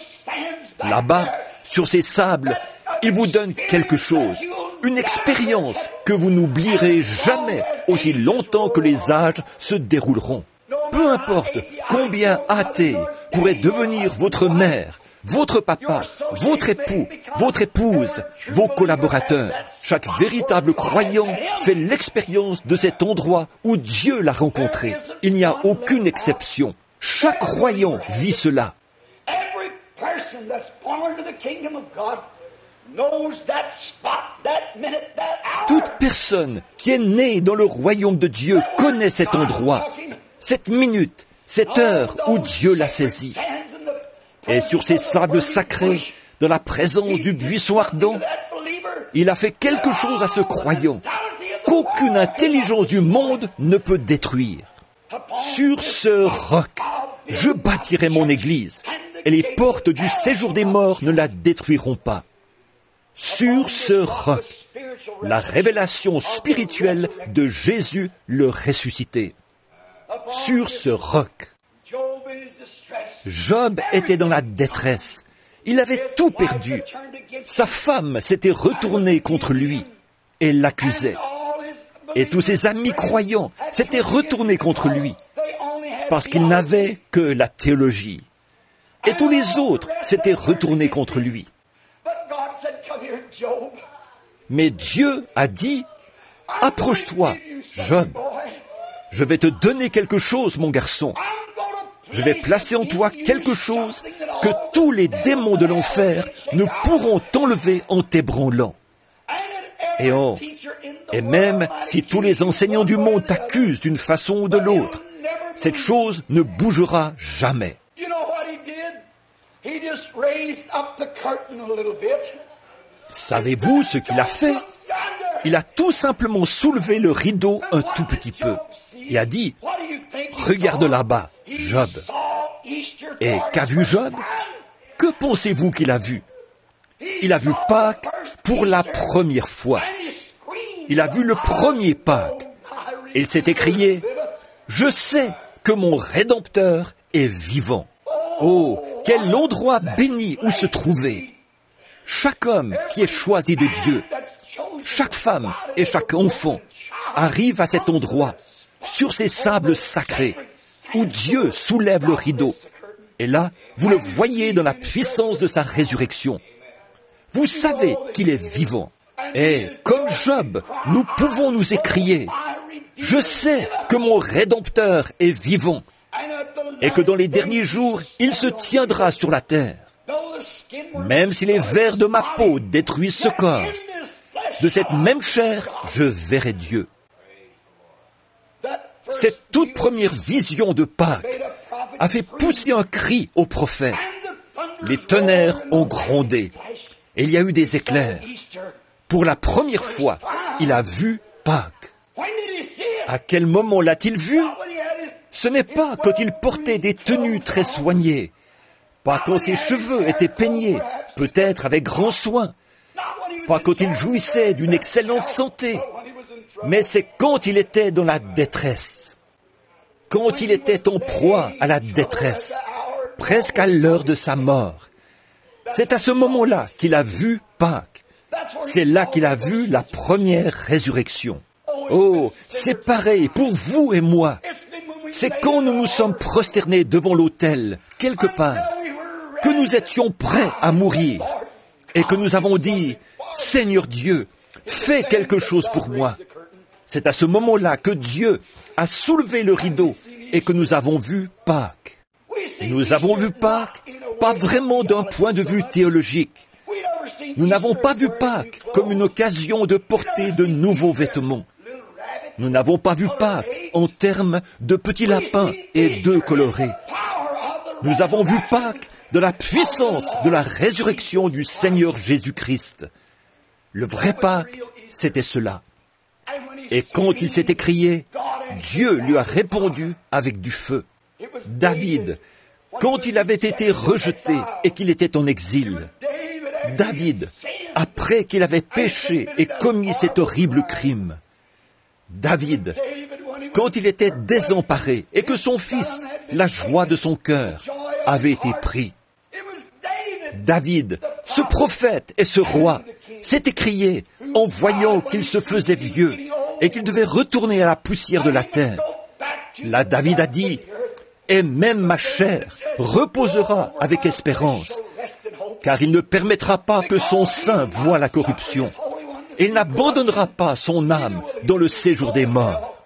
Là-bas, sur ces sables, il vous donne quelque chose, une expérience que vous n'oublierez jamais aussi longtemps que les âges se dérouleront. Peu importe combien athées pourraient devenir votre mère, votre papa, votre époux, votre épouse, vos collaborateurs, chaque véritable croyant fait l'expérience de cet endroit où Dieu l'a rencontré. Il n'y a aucune exception. Chaque croyant vit cela. Every person that's born to the kingdom of God knows that spot, that minute, that hour. Toute personne qui est née dans le royaume de Dieu connaît cet endroit, cette minute, cette heure où Dieu l'a saisi. Et sur ces sables sacrés, dans la présence du buisson ardent, il a fait quelque chose à ce croyant qu'aucune intelligence du monde ne peut détruire. Sur ce roc, je bâtirai mon église, et les portes du séjour des morts ne la détruiront pas. Sur ce roc, la révélation spirituelle de Jésus le ressuscité. Sur ce roc, Job était dans la détresse. Il avait tout perdu. Sa femme s'était retournée contre lui et l'accusait. Et tous ses amis croyants s'étaient retournés contre lui parce qu'ils n'avaient que la théologie. Et tous les autres s'étaient retournés contre lui. Mais Dieu a dit, « Approche-toi, Job. Je vais te donner quelque chose, mon garçon. Je vais placer en toi quelque chose que tous les démons de l'enfer ne pourront t'enlever en t'ébranlant. Et même si tous les enseignants du monde t'accusent d'une façon ou de l'autre, cette chose ne bougera jamais. » Savez-vous ce qu'il a fait? Il a tout simplement soulevé le rideau un tout petit peu et a dit, « Regarde là-bas, Job. » Et qu'a vu Job? Que pensez-vous qu'il a vu? Il a vu Pâques pour la première fois. Il a vu le premier Pâques. Il s'est écrié, « Je sais que mon Rédempteur est vivant. » Oh, quel endroit béni où se trouver! Chaque homme qui est choisi de Dieu, chaque femme et chaque enfant arrive à cet endroit, sur ces sables sacrés, où Dieu soulève le rideau. Et là, vous le voyez dans la puissance de sa résurrection. Vous savez qu'il est vivant. Et comme Job, nous pouvons nous écrier, « Je sais que mon Rédempteur est vivant et que dans les derniers jours, il se tiendra sur la terre. Même si les vers de ma peau détruisent ce corps, de cette même chair, je verrai Dieu. » Cette toute première vision de Pâques a fait pousser un cri au prophète. Les tonnerres ont grondé et il y a eu des éclairs. Pour la première fois, il a vu Pâques. À quel moment l'a-t-il vu? Ce n'est pas quand il portait des tenues très soignées, pas quand ses cheveux étaient peignés, peut-être avec grand soin, pas quand il jouissait d'une excellente santé, mais c'est quand il était dans la détresse, quand il était en proie à la détresse, presque à l'heure de sa mort. C'est à ce moment-là qu'il a vu Pâques. C'est là qu'il a vu la première résurrection. Oh, c'est pareil pour vous et moi. C'est quand nous nous sommes prosternés devant l'autel, quelque part, que nous étions prêts à mourir et que nous avons dit, « Seigneur Dieu, fais quelque chose pour moi. » C'est à ce moment-là que Dieu a soulevé le rideau et que nous avons vu Pâques. Nous avons vu Pâques, pas vraiment d'un point de vue théologique. Nous n'avons pas vu Pâques comme une occasion de porter de nouveaux vêtements. Nous n'avons pas vu Pâques en termes de petits lapins et d'œufs colorés. Nous avons vu Pâques de la puissance de la résurrection du Seigneur Jésus-Christ. Le vrai Pâques, c'était cela. Et quand il s'est écrié, Dieu lui a répondu avec du feu. David, quand il avait été rejeté et qu'il était en exil, David, après qu'il avait péché et commis cet horrible crime, David, quand il était désemparé et que son fils, la joie de son cœur, avait été pris, David, ce prophète et ce roi, s'est écrié en voyant qu'il se faisait vieux et qu'il devait retourner à la poussière de la terre. Là, David a dit, « Et même ma chair reposera avec espérance, car il ne permettra pas que son sein voie la corruption, et il n'abandonnera pas son âme dans le séjour des morts. »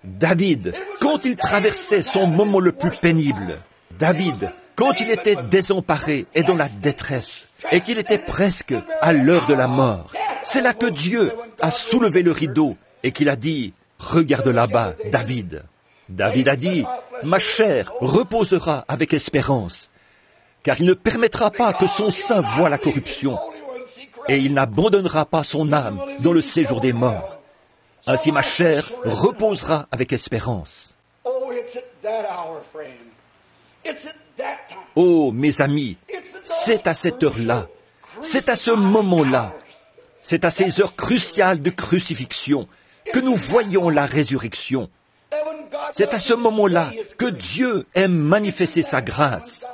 David, quand il traversait son moment le plus pénible, David, quand il était désemparé et dans la détresse, et qu'il était presque à l'heure de la mort, c'est là que Dieu a soulevé le rideau et qu'il a dit, « Regarde là-bas, David. » David a dit, « Ma chair reposera avec espérance, car il ne permettra pas que son sein voie la corruption, et il n'abandonnera pas son âme dans le séjour des morts. Ainsi ma chair reposera avec espérance. » Oh, mes amis, c'est à cette heure-là, c'est à ce moment-là, c'est à ces heures cruciales de crucifixion que nous voyons la résurrection. C'est à ce moment-là que Dieu aime manifester sa grâce.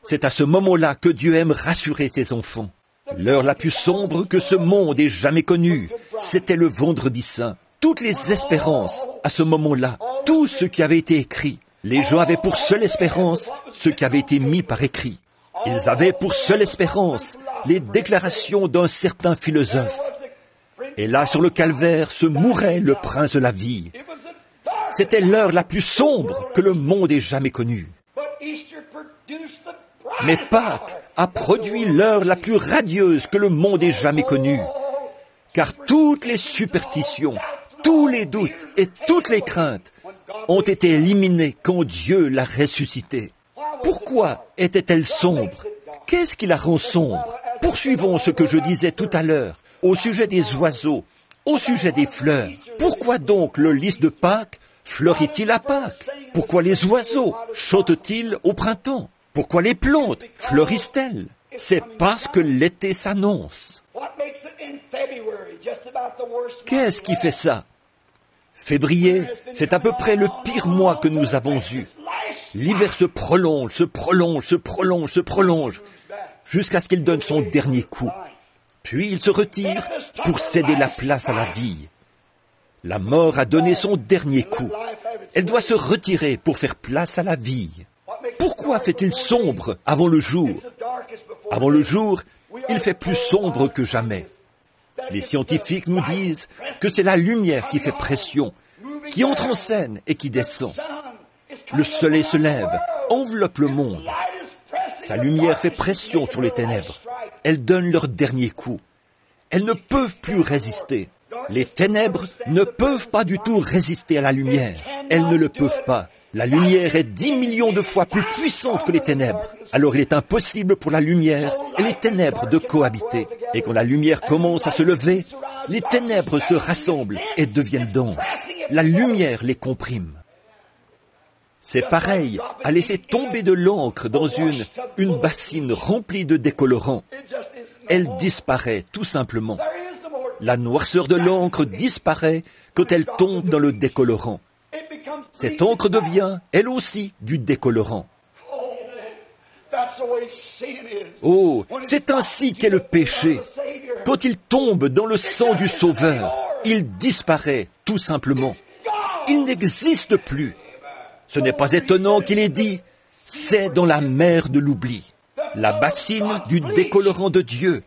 C'est à ce moment-là que Dieu aime rassurer ses enfants. L'heure la plus sombre que ce monde ait jamais connue, c'était le vendredi saint. Toutes les espérances, à ce moment-là, tout ce qui avait été écrit, les gens avaient pour seule espérance ce qui avait été mis par écrit. Ils avaient pour seule espérance les déclarations d'un certain philosophe. Et là, sur le calvaire, se mourait le prince de la vie. C'était l'heure la plus sombre que le monde ait jamais connue. Mais Pâques a produit l'heure la plus radieuse que le monde ait jamais connue. Car toutes les superstitions, tous les doutes et toutes les craintes ont été éliminées quand Dieu l'a ressuscité. Pourquoi était-elle sombre? Qu'est-ce qui la rend sombre? Poursuivons ce que je disais tout à l'heure au sujet des oiseaux, au sujet des fleurs. Pourquoi donc le lys de Pâques fleurit-il à Pâques? Pourquoi les oiseaux chantent-ils au printemps? Pourquoi les plantes fleurissent-elles? C'est parce que l'été s'annonce. Qu'est-ce qui fait ça? Février, c'est à peu près le pire mois que nous avons eu. L'hiver se prolonge, se prolonge, se prolonge, se prolonge, jusqu'à ce qu'il donne son dernier coup. Puis il se retire pour céder la place à la vie. La mort a donné son dernier coup. Elle doit se retirer pour faire place à la vie. Pourquoi fait-il sombre avant le jour? Avant le jour, il fait plus sombre que jamais. Les scientifiques nous disent que c'est la lumière qui fait pression, qui entre en scène et qui descend. Le soleil se lève, enveloppe le monde. Sa lumière fait pression sur les ténèbres. Elles donnent leur dernier coup. Elles ne peuvent plus résister. Les ténèbres ne peuvent pas du tout résister à la lumière. Elles ne le peuvent pas. La lumière est 10 millions de fois plus puissante que les ténèbres. Alors il est impossible pour la lumière et les ténèbres de cohabiter. Et quand la lumière commence à se lever, les ténèbres se rassemblent et deviennent denses. La lumière les comprime. C'est pareil à laisser tomber de l'encre dans une bassine remplie de décolorants. Elle disparaît tout simplement. La noirceur de l'encre disparaît quand elle tombe dans le décolorant. Cette encre devient, elle aussi, du décolorant. Oh, c'est ainsi qu'est le péché. Quand il tombe dans le sang du Sauveur, il disparaît tout simplement. Il n'existe plus. Ce n'est pas étonnant qu'il ait dit, c'est dans la mer de l'oubli, la bassine du décolorant de Dieu,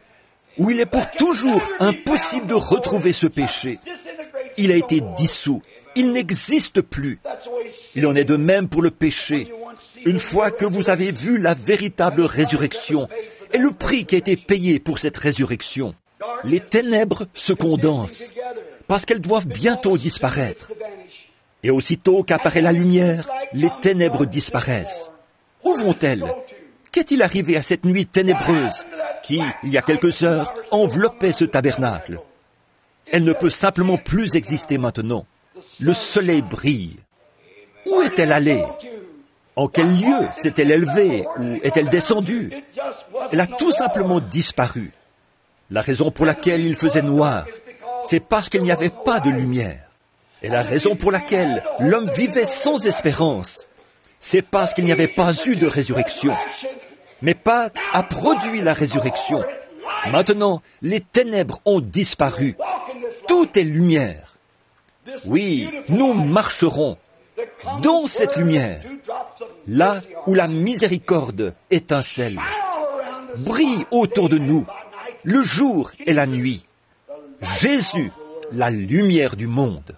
où il est pour toujours impossible de retrouver ce péché. Il a été dissous. Il n'existe plus. Il en est de même pour le péché. Une fois que vous avez vu la véritable résurrection et le prix qui a été payé pour cette résurrection, les ténèbres se condensent parce qu'elles doivent bientôt disparaître. Et aussitôt qu'apparaît la lumière, les ténèbres disparaissent. Où vont-elles? Qu'est-il arrivé à cette nuit ténébreuse qui, il y a quelques heures, enveloppait ce tabernacle? Elle ne peut simplement plus exister maintenant. Le soleil brille. Où est-elle allée? En quel lieu s'est-elle élevée ou est-elle descendue? Elle a tout simplement disparu. La raison pour laquelle il faisait noir, c'est parce qu'il n'y avait pas de lumière. Et la raison pour laquelle l'homme vivait sans espérance, c'est parce qu'il n'y avait pas eu de résurrection. Mais Pâques a produit la résurrection. Maintenant, les ténèbres ont disparu. Tout est lumière. Oui, nous marcherons dans cette lumière, là où la miséricorde étincelle. Brille autour de nous, le jour et la nuit. Jésus, la lumière du monde.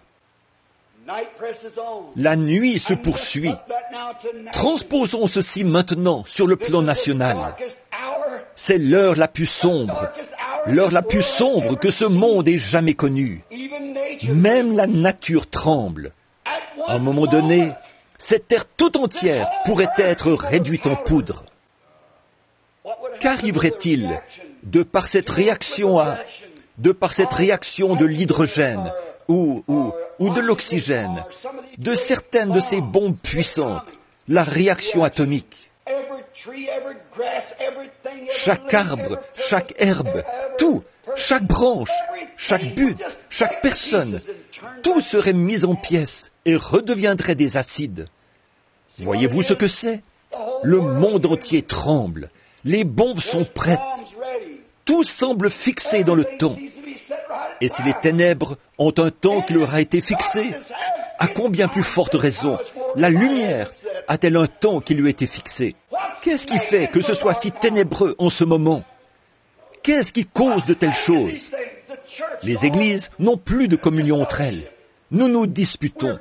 La nuit se poursuit. Transposons ceci maintenant sur le plan national. C'est l'heure la plus sombre que ce monde ait jamais connue. Même la nature tremble. À un moment donné, cette terre tout entière pourrait être réduite en poudre. Qu'arriverait-il de par cette réaction de l'hydrogène ou de l'oxygène, de certaines de ces bombes puissantes, la réaction atomique? Chaque arbre, chaque herbe, tout, chaque branche, chaque butte, chaque personne, tout serait mis en pièces et redeviendrait des acides. Voyez-vous ce que c'est? Le monde entier tremble. Les bombes sont prêtes. Tout semble fixé dans le temps. Et si les ténèbres ont un temps qui leur a été fixé, à combien plus forte raison la lumière a-t-elle un temps qui lui a été fixé? Qu'est-ce qui fait que ce soit si ténébreux en ce moment? Qu'est-ce qui cause de telles choses? Les églises n'ont plus de communion entre elles. Nous nous disputons.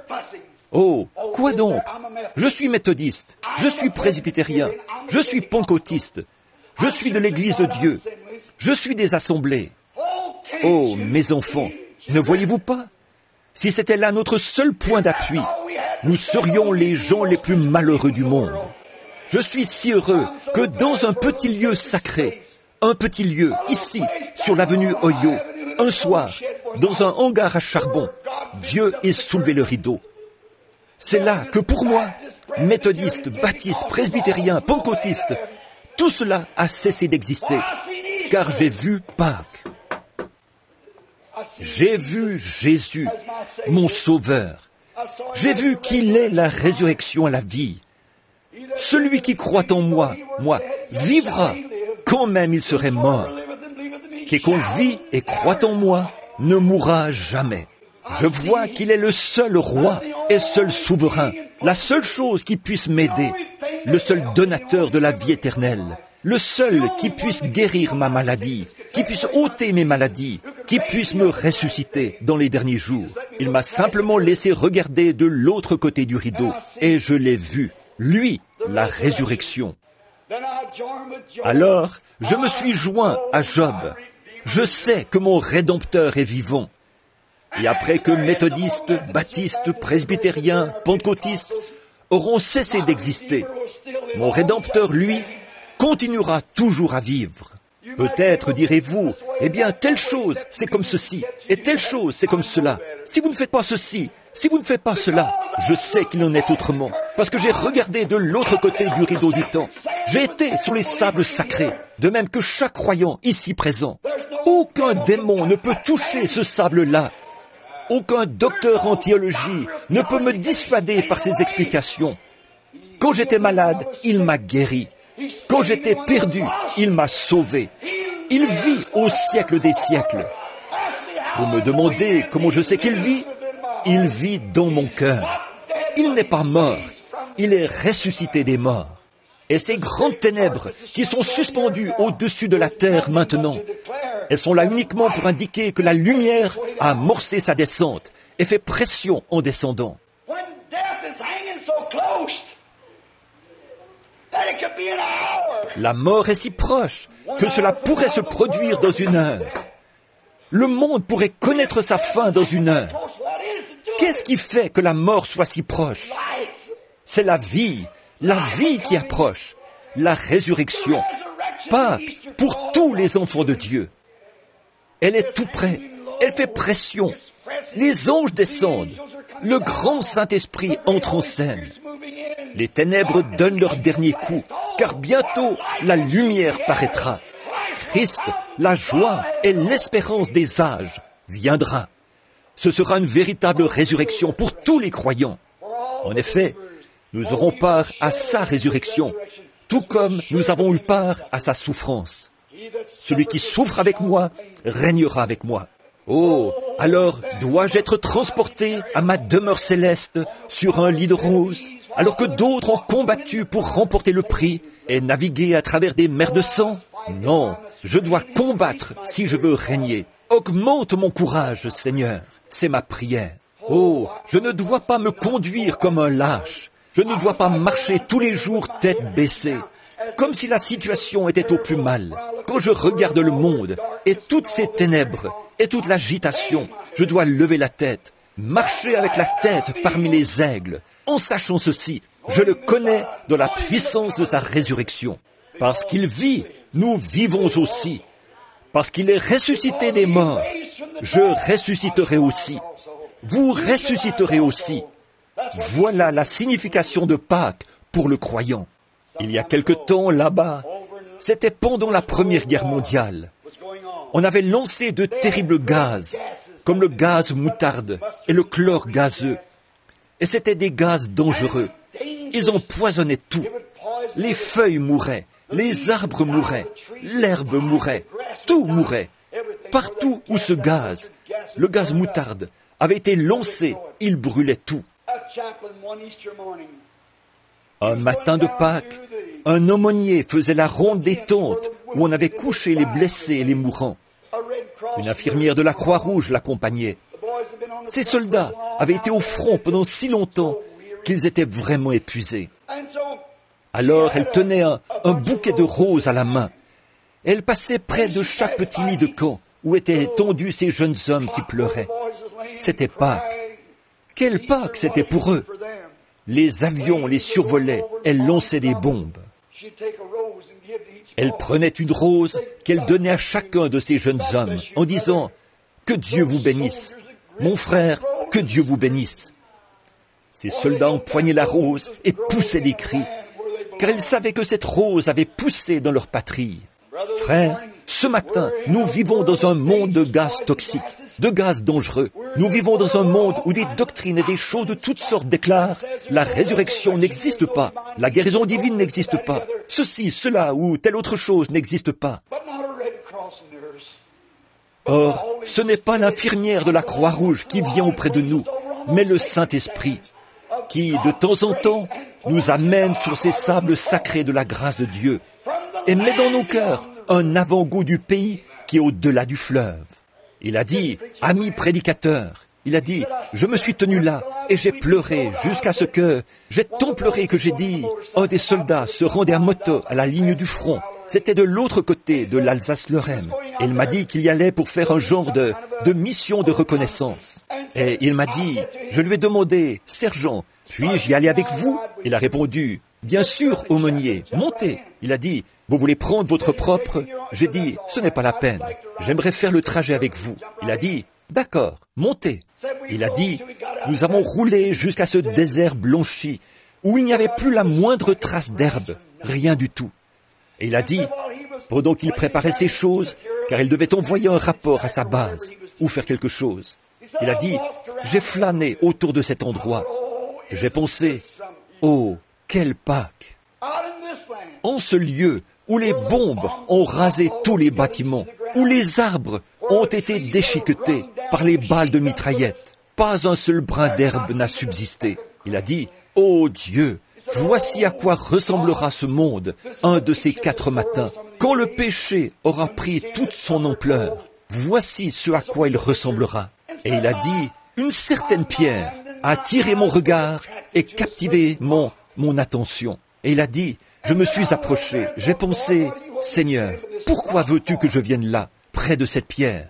Oh, quoi donc? Je suis méthodiste, je suis presbytérien, je suis pentecôtiste, je suis de l'Église de Dieu, je suis des assemblées. Oh, mes enfants, ne voyez-vous pas? Si c'était là notre seul point d'appui, nous serions les gens les plus malheureux du monde. Je suis si heureux que dans un petit lieu sacré, un petit lieu, ici, sur l'avenue Oyo, un soir, dans un hangar à charbon, Dieu ait soulevé le rideau. C'est là que pour moi, méthodiste, baptiste, presbytérien, pentecôtiste, tout cela a cessé d'exister, car j'ai vu Pâques. J'ai vu Jésus, mon Sauveur. J'ai vu qu'il est la résurrection et la vie. Celui qui croit en moi, vivra, quand même il serait mort. Quiconque vit et croit en moi ne mourra jamais. Je vois qu'il est le seul roi et seul souverain, la seule chose qui puisse m'aider, le seul donateur de la vie éternelle, le seul qui puisse guérir ma maladie, qui puisse ôter mes maladies, qui puisse me ressusciter dans les derniers jours. Il m'a simplement laissé regarder de l'autre côté du rideau, et je l'ai vu, lui, la résurrection. Alors, je me suis joint à Job. Je sais que mon Rédempteur est vivant. Et après que méthodistes, baptistes, presbytériens, pentecôtistes auront cessé d'exister, mon Rédempteur, lui, continuera toujours à vivre. Peut-être direz-vous, eh bien, telle chose, c'est comme ceci, et telle chose, c'est comme cela. Si vous ne faites pas ceci, si vous ne faites pas cela, je sais qu'il en est autrement, parce que j'ai regardé de l'autre côté du rideau du temps. J'ai été sur les sables sacrés, de même que chaque croyant ici présent. Aucun démon ne peut toucher ce sable-là. Aucun docteur en théologie ne peut me dissuader par ses explications. Quand j'étais malade, il m'a guéri. Quand j'étais perdu, il m'a sauvé. Il vit au siècle des siècles. Vous me demandez comment je sais qu'il vit dans mon cœur. Il n'est pas mort, il est ressuscité des morts. Et ces grandes ténèbres qui sont suspendues au-dessus de la terre maintenant, elles sont là uniquement pour indiquer que la lumière a amorcé sa descente et fait pression en descendant. La mort est si proche que cela pourrait se produire dans une heure. Le monde pourrait connaître sa fin dans une heure. Qu'est-ce qui fait que la mort soit si proche? C'est la vie qui approche, la résurrection. Pâques pour tous les enfants de Dieu. Elle est tout près, elle fait pression. Les anges descendent, le grand Saint-Esprit entre en scène. Les ténèbres donnent leur dernier coup, car bientôt la lumière paraîtra. Christ, la joie et l'espérance des âges, viendra. Ce sera une véritable résurrection pour tous les croyants. En effet, nous aurons part à sa résurrection, tout comme nous avons eu part à sa souffrance. Celui qui souffre avec moi régnera avec moi. Oh, alors dois-je être transporté à ma demeure céleste sur un lit de rose, alors que d'autres ont combattu pour remporter le prix et naviguer à travers des mers de sang? Non, je dois combattre si je veux régner. Augmente mon courage, Seigneur, c'est ma prière. Oh, je ne dois pas me conduire comme un lâche. Je ne dois pas marcher tous les jours tête baissée, comme si la situation était au plus mal. Quand je regarde le monde et toutes ces ténèbres et toute l'agitation, je dois lever la tête, marcher avec la tête parmi les aigles, en sachant ceci, je le connais dans la puissance de sa résurrection. Parce qu'il vit, nous vivons aussi. Parce qu'il est ressuscité des morts, je ressusciterai aussi. Vous ressusciterez aussi. Voilà la signification de Pâques pour le croyant. Il y a quelque temps là-bas, c'était pendant la Première Guerre mondiale. On avait lancé de terribles gaz, comme le gaz moutarde et le chlore gazeux. Et c'étaient des gaz dangereux. Ils empoisonnaient tout. Les feuilles mouraient, les arbres mouraient, l'herbe mourait, tout mourait. Partout où ce gaz, le gaz moutarde, avait été lancé, il brûlait tout. Un matin de Pâques, un aumônier faisait la ronde des tentes où on avait couché les blessés et les mourants. Une infirmière de la Croix-Rouge l'accompagnait. Ces soldats avaient été au front pendant si longtemps qu'ils étaient vraiment épuisés. Alors elle tenait un bouquet de roses à la main. Elle passait près de chaque petit lit de camp où étaient étendus ces jeunes hommes qui pleuraient. C'était Pâques. Quelle Pâques c'était pour eux! Les avions les survolaient, elle lançait des bombes. Elle prenait une rose qu'elle donnait à chacun de ces jeunes hommes en disant « Que Dieu vous bénisse, mon frère, que Dieu vous bénisse ». Ces soldats empoignaient la rose et poussaient des cris, car ils savaient que cette rose avait poussé dans leur patrie. Frères, ce matin, nous vivons dans un monde de gaz toxiques, de gaz dangereux. Nous vivons dans un monde où des doctrines et des choses de toutes sortes déclarent « La résurrection n'existe pas, la guérison divine n'existe pas, ceci, cela ou telle autre chose n'existe pas. » Or, ce n'est pas l'infirmière de la Croix-Rouge qui vient auprès de nous, mais le Saint-Esprit, qui, de temps en temps, nous amène sur ces sables sacrés de la grâce de Dieu et met dans nos cœurs un avant-goût du pays qui est au-delà du fleuve. Il a dit, ami prédicateur, il a dit, je me suis tenu là et j'ai pleuré jusqu'à ce que, j'ai tant pleuré que j'ai dit, un des soldats se rendait à moto à la ligne du front. C'était de l'autre côté de l'Alsace-Lorraine. Et il m'a dit qu'il y allait pour faire un genre de mission de reconnaissance. Et il m'a dit, je lui ai demandé, sergent, puis-je y aller avec vous? Il a répondu, bien sûr, aumônier, montez. Il a dit, vous voulez prendre votre propre? J'ai dit, ce n'est pas la peine. J'aimerais faire le trajet avec vous. Il a dit, d'accord, montez. Il a dit, nous avons roulé jusqu'à ce désert blanchi, où il n'y avait plus la moindre trace d'herbe, rien du tout. Et il a dit, pendant qu'il préparait ces choses, car il devait envoyer un rapport à sa base, ou faire quelque chose. Il a dit, j'ai flâné autour de cet endroit. J'ai pensé, oh, quelle Pâques! En ce lieu où les bombes ont rasé tous les bâtiments, où les arbres ont été déchiquetés par les balles de mitraillettes, pas un seul brin d'herbe n'a subsisté. Il a dit, ô Dieu, voici à quoi ressemblera ce monde un de ces 4 matins, quand le péché aura pris toute son ampleur. Voici ce à quoi il ressemblera. Et il a dit, une certaine pierre a attiré mon regard et captivé mon attention. Et il a dit, je me suis approché, j'ai pensé, Seigneur, pourquoi veux-tu que je vienne là, près de cette pierre?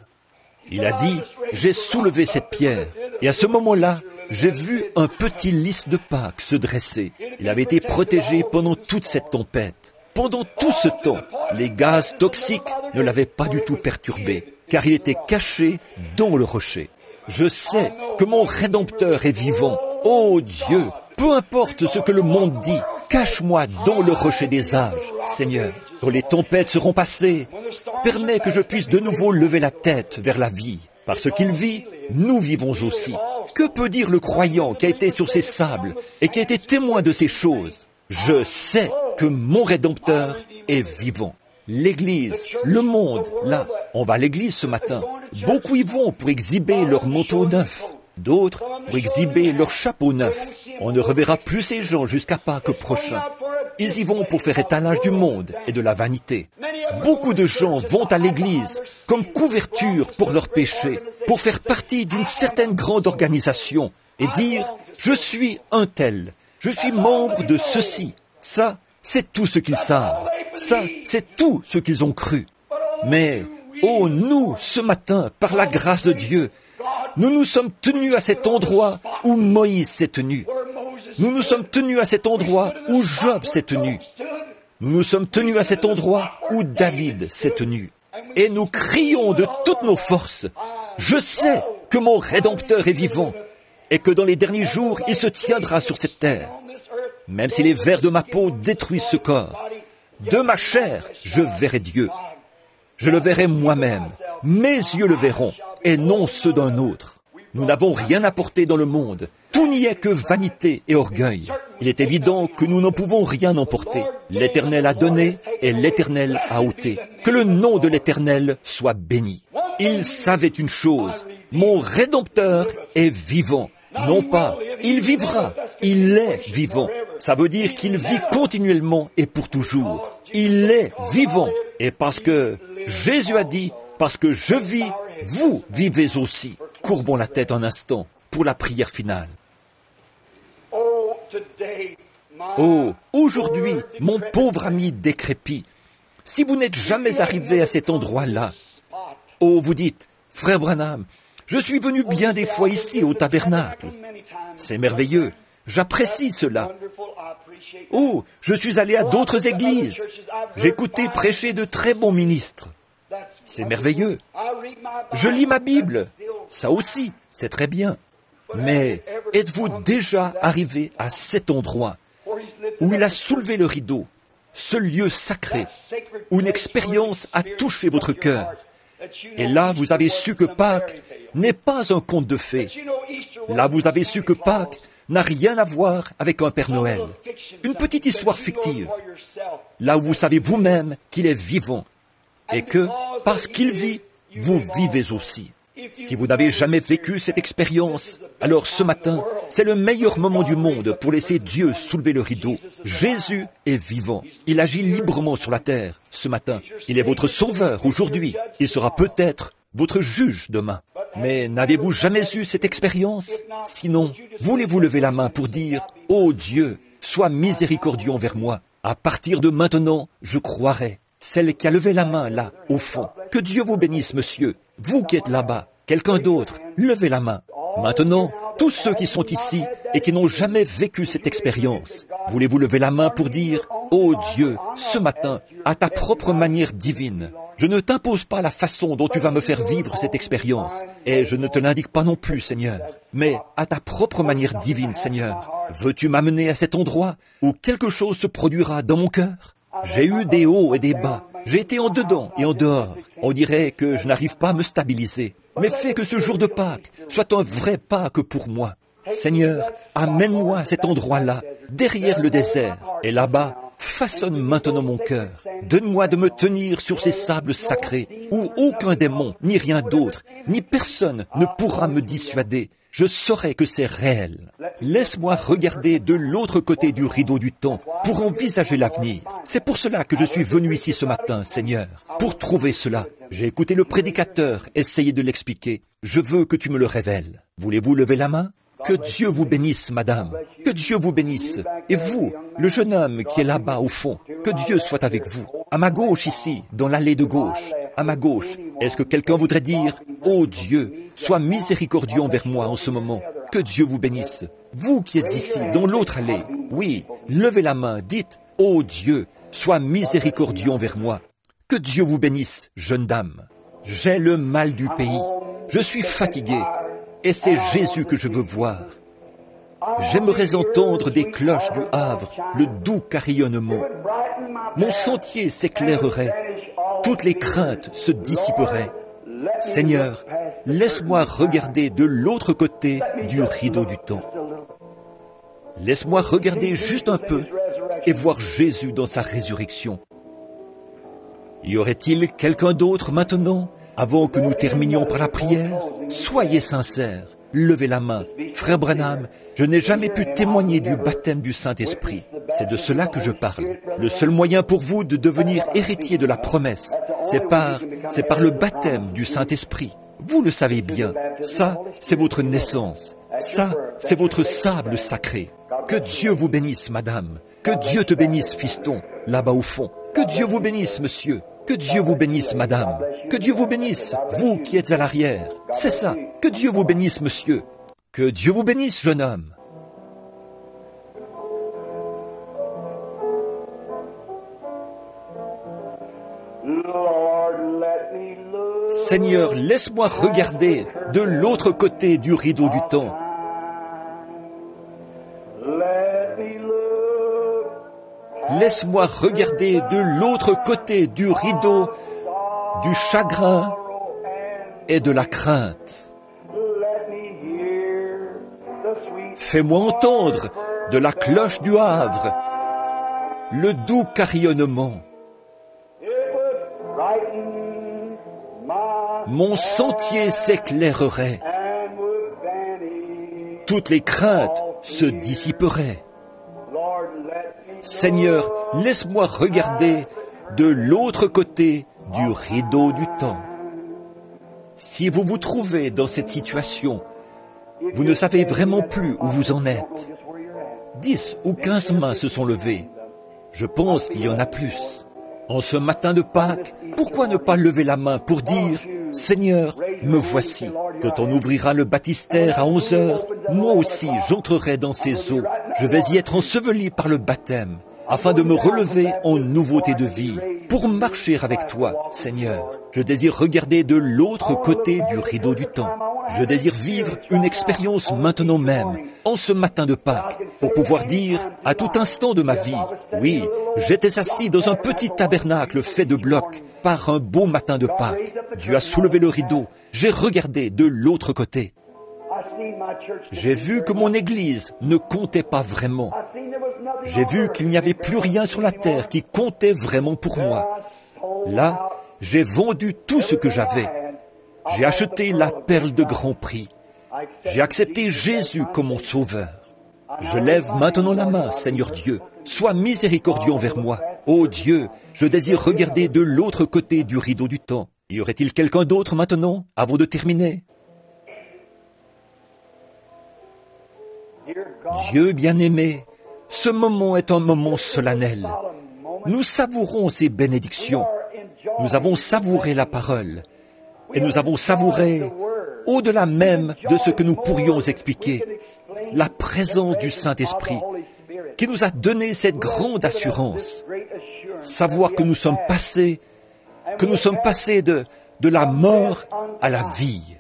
Il a dit, j'ai soulevé cette pierre. Et à ce moment-là, j'ai vu un petit lys de Pâques se dresser. Il avait été protégé pendant toute cette tempête. Pendant tout ce temps, les gaz toxiques ne l'avaient pas du tout perturbé, car il était caché dans le rocher. Je sais que mon Rédempteur est vivant. Oh Dieu, peu importe ce que le monde dit, cache-moi dans le rocher des âges, Seigneur. Quand les tempêtes seront passées, permets que je puisse de nouveau lever la tête vers la vie. Parce qu'il vit, nous vivons aussi. Que peut dire le croyant qui a été sur ces sables et qui a été témoin de ces choses? Je sais que mon Rédempteur est vivant. L'Église, le monde, là, on va à l'Église ce matin. Beaucoup y vont pour exhiber leur manteau neuf. D'autres pour exhiber leur chapeau neuf. On ne reverra plus ces gens jusqu'à Pâques prochain. Ils y vont pour faire étalage du monde et de la vanité. Beaucoup de gens vont à l'église comme couverture pour leurs péchés, pour faire partie d'une certaine grande organisation et dire « Je suis un tel, je suis membre de ceci ». Ça, c'est tout ce qu'ils savent. Ça, c'est tout ce qu'ils ont cru. Mais, oh, nous, ce matin, par la grâce de Dieu, nous nous sommes tenus à cet endroit où Moïse s'est tenu. Nous nous sommes tenus à cet endroit où Job s'est tenu. Nous nous sommes tenus à cet endroit où David s'est tenu. Et nous crions de toutes nos forces. Je sais que mon Rédempteur est vivant et que dans les derniers jours, il se tiendra sur cette terre. Même si les vers de ma peau détruisent ce corps, de ma chair, je verrai Dieu. Je le verrai moi-même. Mes yeux le verront et non ceux d'un autre. Nous n'avons rien apporté dans le monde. Tout n'y est que vanité et orgueil. Il est évident que nous n'en pouvons rien emporter. L'Éternel a donné et l'Éternel a ôté. Que le nom de l'Éternel soit béni. Il savait une chose, mon Rédempteur est vivant. Non pas, il vivra, il est vivant. Ça veut dire qu'il vit continuellement et pour toujours. Il est vivant. Et parce que Jésus a dit, parce que je vis, vous vivez aussi. Courbons la tête un instant pour la prière finale. Oh, aujourd'hui, mon pauvre ami décrépit, si vous n'êtes jamais arrivé à cet endroit-là, oh, vous dites, frère Branham, je suis venu bien des fois ici au tabernacle. C'est merveilleux, j'apprécie cela. Oh, je suis allé à d'autres églises. J'ai écouté prêcher de très bons ministres. C'est merveilleux. Je lis ma Bible. Ça aussi, c'est très bien. Mais êtes-vous déjà arrivé à cet endroit où il a soulevé le rideau, ce lieu sacré, où une expérience a touché votre cœur? Et là, vous avez su que Pâques n'est pas un conte de fées. Là, vous avez su que Pâques n'a rien à voir avec un Père Noël. Une petite histoire fictive. Là où vous savez vous-même qu'il est vivant et que, parce qu'il vit, vous vivez aussi. Si vous n'avez jamais vécu cette expérience, alors ce matin, c'est le meilleur moment du monde pour laisser Dieu soulever le rideau. Jésus est vivant. Il agit librement sur la terre ce matin. Il est votre sauveur aujourd'hui. Il sera peut-être votre juge demain. Mais n'avez-vous jamais eu cette expérience? Sinon, voulez-vous lever la main pour dire « Ô Dieu, sois miséricordieux envers moi. À partir de maintenant, je croirai. » Celle qui a levé la main là, au fond. Que Dieu vous bénisse, monsieur. Vous qui êtes là-bas, quelqu'un d'autre, levez la main. Maintenant, tous ceux qui sont ici et qui n'ont jamais vécu cette expérience, voulez-vous lever la main pour dire « Ô Dieu, ce matin, à ta propre manière divine, je ne t'impose pas la façon dont tu vas me faire vivre cette expérience, et je ne te l'indique pas non plus, Seigneur, mais à ta propre manière divine, Seigneur, veux-tu m'amener à cet endroit où quelque chose se produira dans mon cœur? J'ai eu des hauts et des bas. J'ai été en dedans et en dehors. On dirait que je n'arrive pas à me stabiliser. Mais fais que ce jour de Pâques soit un vrai Pâques pour moi. Seigneur, amène-moi à cet endroit-là, derrière le désert. Et là-bas, façonne maintenant mon cœur. Donne-moi de me tenir sur ces sables sacrés, où aucun démon, ni rien d'autre, ni personne ne pourra me dissuader. Je saurai que c'est réel. Laisse-moi regarder de l'autre côté du rideau du temps pour envisager l'avenir. C'est pour cela que je suis venu ici ce matin, Seigneur, pour trouver cela. J'ai écouté le prédicateur essayer de l'expliquer. Je veux que tu me le révèles. Voulez-vous lever la main? Que Dieu vous bénisse, madame. Que Dieu vous bénisse. Et vous, le jeune homme qui est là-bas au fond, que Dieu soit avec vous. À ma gauche ici, dans l'allée de gauche. à ma gauche. Est-ce que quelqu'un voudrait dire, « Oh Dieu, sois miséricordieux envers moi en ce moment. Que Dieu vous bénisse. » Vous qui êtes ici, dans l'autre allée, oui, levez la main, dites, « Oh Dieu, sois miséricordieux envers moi. » Que Dieu vous bénisse, jeune dame. J'ai le mal du pays. Je suis fatigué. Et c'est Jésus que je veux voir. J'aimerais entendre des cloches du Havre, le doux carillonnement. Mon sentier s'éclairerait. Toutes les craintes se dissiperaient. Seigneur, laisse-moi regarder de l'autre côté du rideau du temps. Laisse-moi regarder juste un peu et voir Jésus dans sa résurrection. Y aurait-il quelqu'un d'autre maintenant, avant que nous terminions par la prière? Soyez sincères, levez la main. Frère Branham, je n'ai jamais pu témoigner du baptême du Saint-Esprit. C'est de cela que je parle. Le seul moyen pour vous de devenir héritier de la promesse, c'est par le baptême du Saint-Esprit. Vous le savez bien. Ça, c'est votre naissance. Ça, c'est votre sable sacré. Que Dieu vous bénisse, madame. Que Dieu te bénisse, fiston, là-bas au fond. Que Dieu vous bénisse, monsieur. Que Dieu vous bénisse, madame. Que Dieu vous bénisse, vous qui êtes à l'arrière. C'est ça. Que Dieu vous bénisse, monsieur. Que Dieu vous bénisse, jeune homme. Seigneur, laisse-moi regarder de l'autre côté du rideau du temps. Laisse-moi regarder de l'autre côté du rideau du chagrin et de la crainte. Fais-moi entendre de la cloche du Havre le doux carillonnement. Mon sentier s'éclairerait. Toutes les craintes se dissiperaient. Seigneur, laisse-moi regarder de l'autre côté du rideau du temps. Si vous vous trouvez dans cette situation, vous ne savez vraiment plus où vous en êtes. 10 ou 15 mains se sont levées. Je pense qu'il y en a plus. En ce matin de Pâques, pourquoi ne pas lever la main pour dire « Seigneur, me voici. Quand on ouvrira le baptistère à 11 heures, moi aussi j'entrerai dans ces eaux. Je vais y être enseveli par le baptême, afin de me relever en nouveauté de vie, pour marcher avec toi, Seigneur. Je désire regarder de l'autre côté du rideau du temps. Je désire vivre une expérience maintenant même, en ce matin de Pâques, pour pouvoir dire à tout instant de ma vie, oui, j'étais assis dans un petit tabernacle fait de blocs, par un beau matin de Pâques. Dieu a soulevé le rideau, j'ai regardé de l'autre côté. J'ai vu que mon Église ne comptait pas vraiment. J'ai vu qu'il n'y avait plus rien sur la terre qui comptait vraiment pour moi. Là, j'ai vendu tout ce que j'avais. J'ai acheté la perle de grand prix. J'ai accepté Jésus comme mon sauveur. Je lève maintenant la main, Seigneur Dieu. Sois miséricordieux envers moi. Ô Dieu, je désire regarder de l'autre côté du rideau du temps. Y aurait-il quelqu'un d'autre maintenant, avant de terminer? Dieu bien-aimé, ce moment est un moment solennel. Nous savourons ces bénédictions. Nous avons savouré la parole. Et nous avons savouré, au-delà même de ce que nous pourrions expliquer, la présence du Saint-Esprit qui nous a donné cette grande assurance. Savoir que nous sommes passés de la mort à la vie.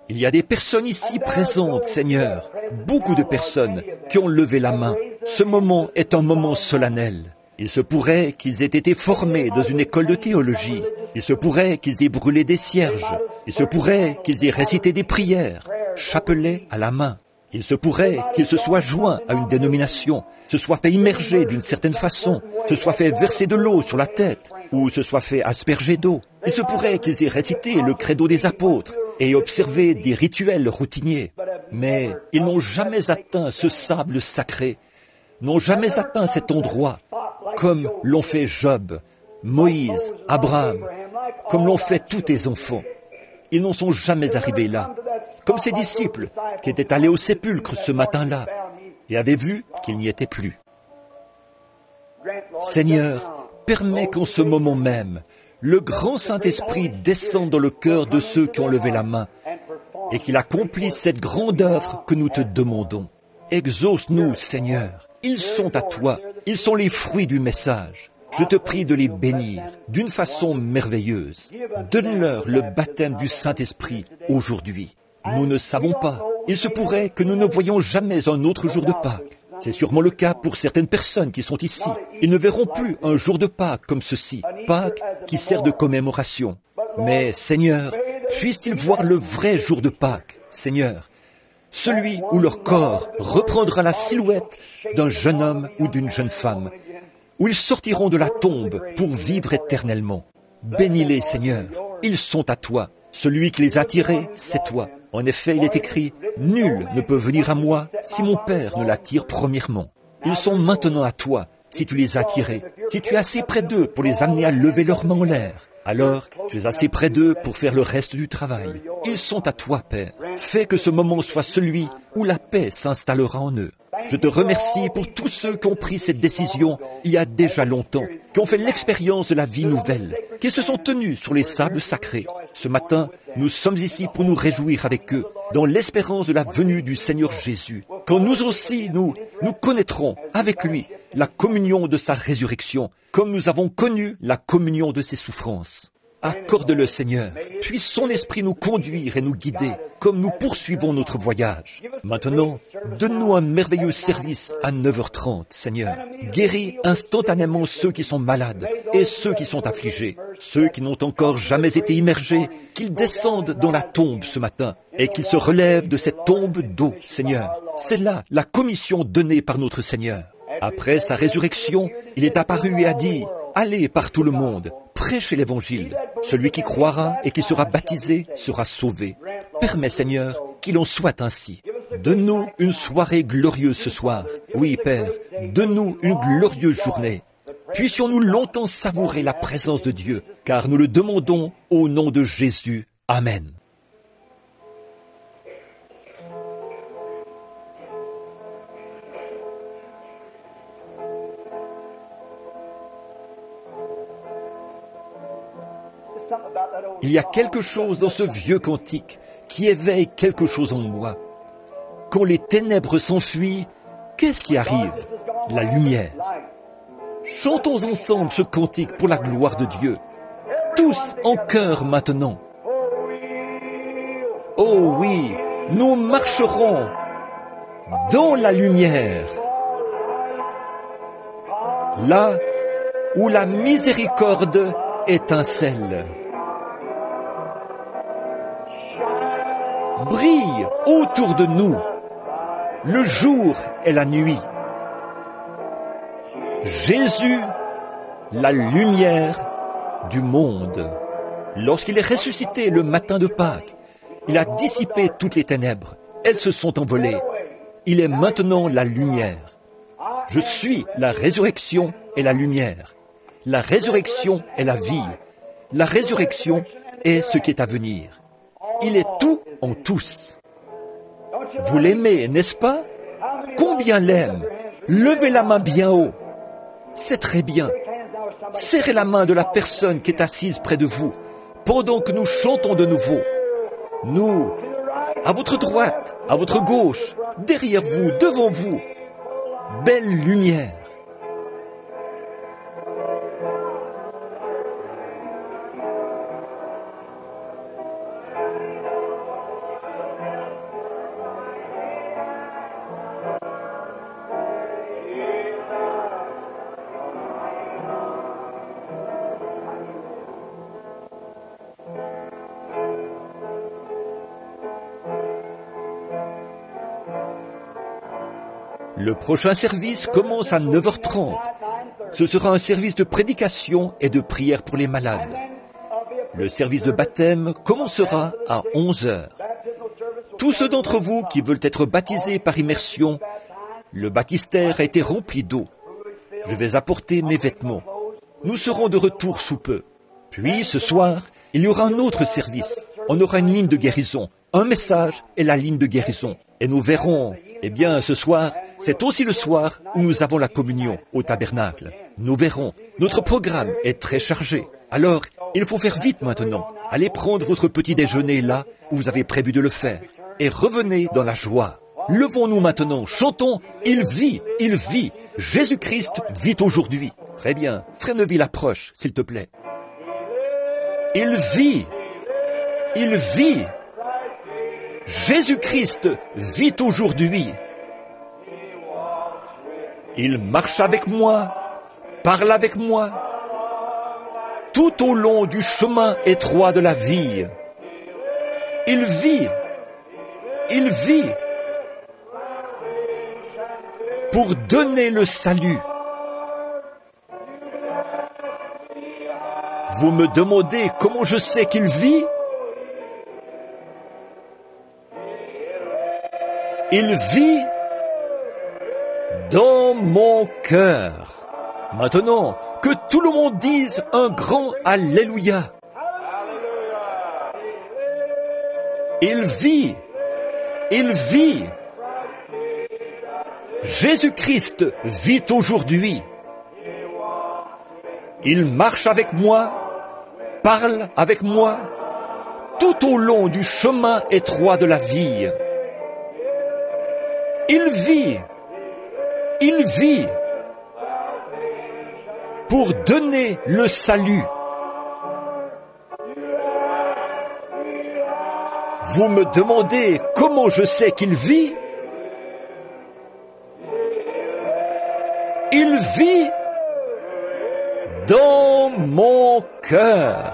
Il y a des personnes ici présentes, Seigneur, beaucoup de personnes qui ont levé la main. Ce moment est un moment solennel. Il se pourrait qu'ils aient été formés dans une école de théologie. Il se pourrait qu'ils aient brûlé des cierges. Il se pourrait qu'ils aient récité des prières, chapelet à la main. Il se pourrait qu'ils se soient joints à une dénomination, se soient fait immerger d'une certaine façon, se soient fait verser de l'eau sur la tête, ou se soient fait asperger d'eau. Il se pourrait qu'ils aient récité le credo des apôtres et observé des rituels routiniers. Mais ils n'ont jamais atteint ce sable sacré, n'ont jamais atteint cet endroit, comme l'ont fait Job, Moïse, Abraham, comme l'ont fait tous tes enfants. Ils n'en sont jamais arrivés là, comme ces disciples qui étaient allés au sépulcre ce matin-là et avaient vu qu'il n'y était plus. Seigneur, permets qu'en ce moment même, le grand Saint-Esprit descende dans le cœur de ceux qui ont levé la main et qu'il accomplisse cette grande œuvre que nous te demandons. Exauce-nous, Seigneur. Ils sont à toi. Ils sont les fruits du message. Je te prie de les bénir d'une façon merveilleuse. Donne-leur le baptême du Saint-Esprit aujourd'hui. Nous ne savons pas. Il se pourrait que nous ne voyions jamais un autre jour de Pâques. C'est sûrement le cas pour certaines personnes qui sont ici. Ils ne verront plus un jour de Pâques comme ceci, Pâques qui sert de commémoration. Mais, Seigneur, puissent-ils voir le vrai jour de Pâques, Seigneur, celui où leur corps reprendra la silhouette d'un jeune homme ou d'une jeune femme, où ils sortiront de la tombe pour vivre éternellement. Bénis-les, Seigneur, ils sont à toi. Celui qui les a tirés, c'est toi. En effet, il est écrit, « Nul ne peut venir à moi si mon Père ne l'attire premièrement. » Ils sont maintenant à toi, si tu les as tirés, si tu es assez près d'eux pour les amener à lever leurs mains en l'air. Alors, tu es assez près d'eux pour faire le reste du travail. Ils sont à toi, Père. Fais que ce moment soit celui où la paix s'installera en eux. Je te remercie pour tous ceux qui ont pris cette décision il y a déjà longtemps, qui ont fait l'expérience de la vie nouvelle, qui se sont tenus sur les sables sacrés. Ce matin, nous sommes ici pour nous réjouir avec eux, dans l'espérance de la venue du Seigneur Jésus, quand nous aussi, nous connaîtrons avec lui la communion de sa résurrection, comme nous avons connu la communion de ses souffrances. Accorde-le, Seigneur. Puisse son esprit nous conduire et nous guider, comme nous poursuivons notre voyage. Maintenant, donne-nous un merveilleux service à 9h30, Seigneur. Guéris instantanément ceux qui sont malades et ceux qui sont affligés, ceux qui n'ont encore jamais été immergés, qu'ils descendent dans la tombe ce matin et qu'ils se relèvent de cette tombe d'eau, Seigneur. C'est là la commission donnée par notre Seigneur. Après sa résurrection, il est apparu et a dit, « Allez par tout le monde, prêchez l'Évangile. Celui qui croira et qui sera baptisé sera sauvé. Permets, Seigneur, qu'il en soit ainsi. Donne-nous une soirée glorieuse ce soir. Oui, Père, donne-nous une glorieuse journée. Puissions-nous longtemps savourer la présence de Dieu, car nous le demandons au nom de Jésus. Amen. Il y a quelque chose dans ce vieux cantique qui éveille quelque chose en moi. Quand les ténèbres s'enfuient, qu'est-ce qui arrive? La lumière. Chantons ensemble ce cantique pour la gloire de Dieu. Tous en chœur maintenant. Oh oui, nous marcherons dans la lumière. Là où la miséricorde étincelle. Brille autour de nous le jour et la nuit. Jésus, la lumière du monde. Lorsqu'il est ressuscité le matin de Pâques, il a dissipé toutes les ténèbres. Elles se sont envolées. Il est maintenant la lumière. Je suis la résurrection et la lumière. La résurrection est la vie. La résurrection est ce qui est à venir. Il est tout en tous. Vous l'aimez, n'est-ce pas? Combien l'aime? Levez la main bien haut. C'est très bien. Serrez la main de la personne qui est assise près de vous, pendant que nous chantons de nouveau. Nous, à votre droite, à votre gauche, derrière vous, devant vous. Belle lumière. Le prochain service commence à 9h30. Ce sera un service de prédication et de prière pour les malades. Le service de baptême commencera à 11h. Tous ceux d'entre vous qui veulent être baptisés par immersion, le baptistère a été rempli d'eau. Je vais apporter mes vêtements. Nous serons de retour sous peu. Puis, ce soir, il y aura un autre service. On aura une ligne de guérison, un message et la ligne de guérison. Et nous verrons, ce soir, c'est aussi le soir où nous avons la communion au tabernacle. Nous verrons, notre programme est très chargé. Alors, il faut faire vite maintenant. Allez prendre votre petit déjeuner là où vous avez prévu de le faire et revenez dans la joie. Levons-nous maintenant, chantons, il vit, Jésus-Christ vit aujourd'hui. Très bien, Frère Neville approche, s'il te plaît. Il vit, Jésus-Christ vit aujourd'hui. Il marche avec moi, parle avec moi, tout au long du chemin étroit de la vie. Il vit, pour donner le salut. Vous me demandez comment je sais qu'il vit? Il vit dans mon cœur. Maintenant, que tout le monde dise un grand Alléluia. Il vit. Jésus-Christ vit aujourd'hui. Il marche avec moi, parle avec moi, tout au long du chemin étroit de la vie. Il vit pour donner le salut. Vous me demandez comment je sais qu'il vit? Il vit dans mon cœur.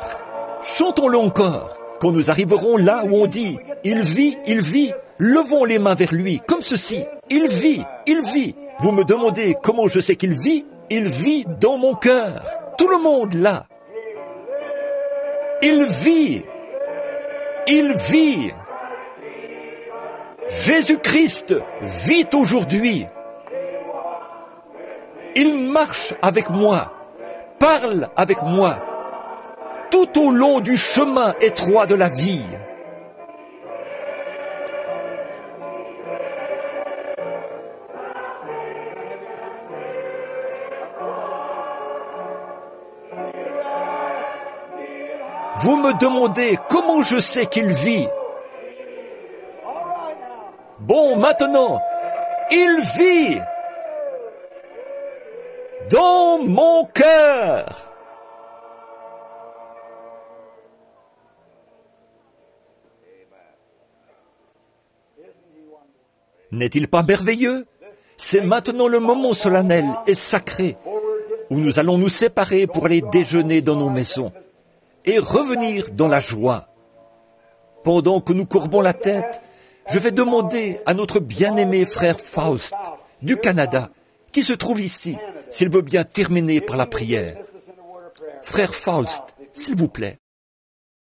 Chantons-le encore. Quand nous arriverons là où on dit « Il vit », levons les mains vers lui, comme ceci. Il vit. Vous me demandez comment je sais qu'il vit? Il vit dans mon cœur. Tout le monde là. Il vit. Jésus-Christ vit aujourd'hui. Il marche avec moi, parle avec moi, tout au long du chemin étroit de la vie. Vous me demandez comment je sais qu'il vit. Bon, maintenant, il vit dans mon cœur. N'est-il pas merveilleux? C'est maintenant le moment solennel et sacré où nous allons nous séparer pour aller déjeuner dans nos maisons et revenir dans la joie. Pendant que nous courbons la tête, je vais demander à notre bien-aimé frère Faust du Canada, qui se trouve ici, s'il veut bien terminer par la prière. Frère Faust, s'il vous plaît.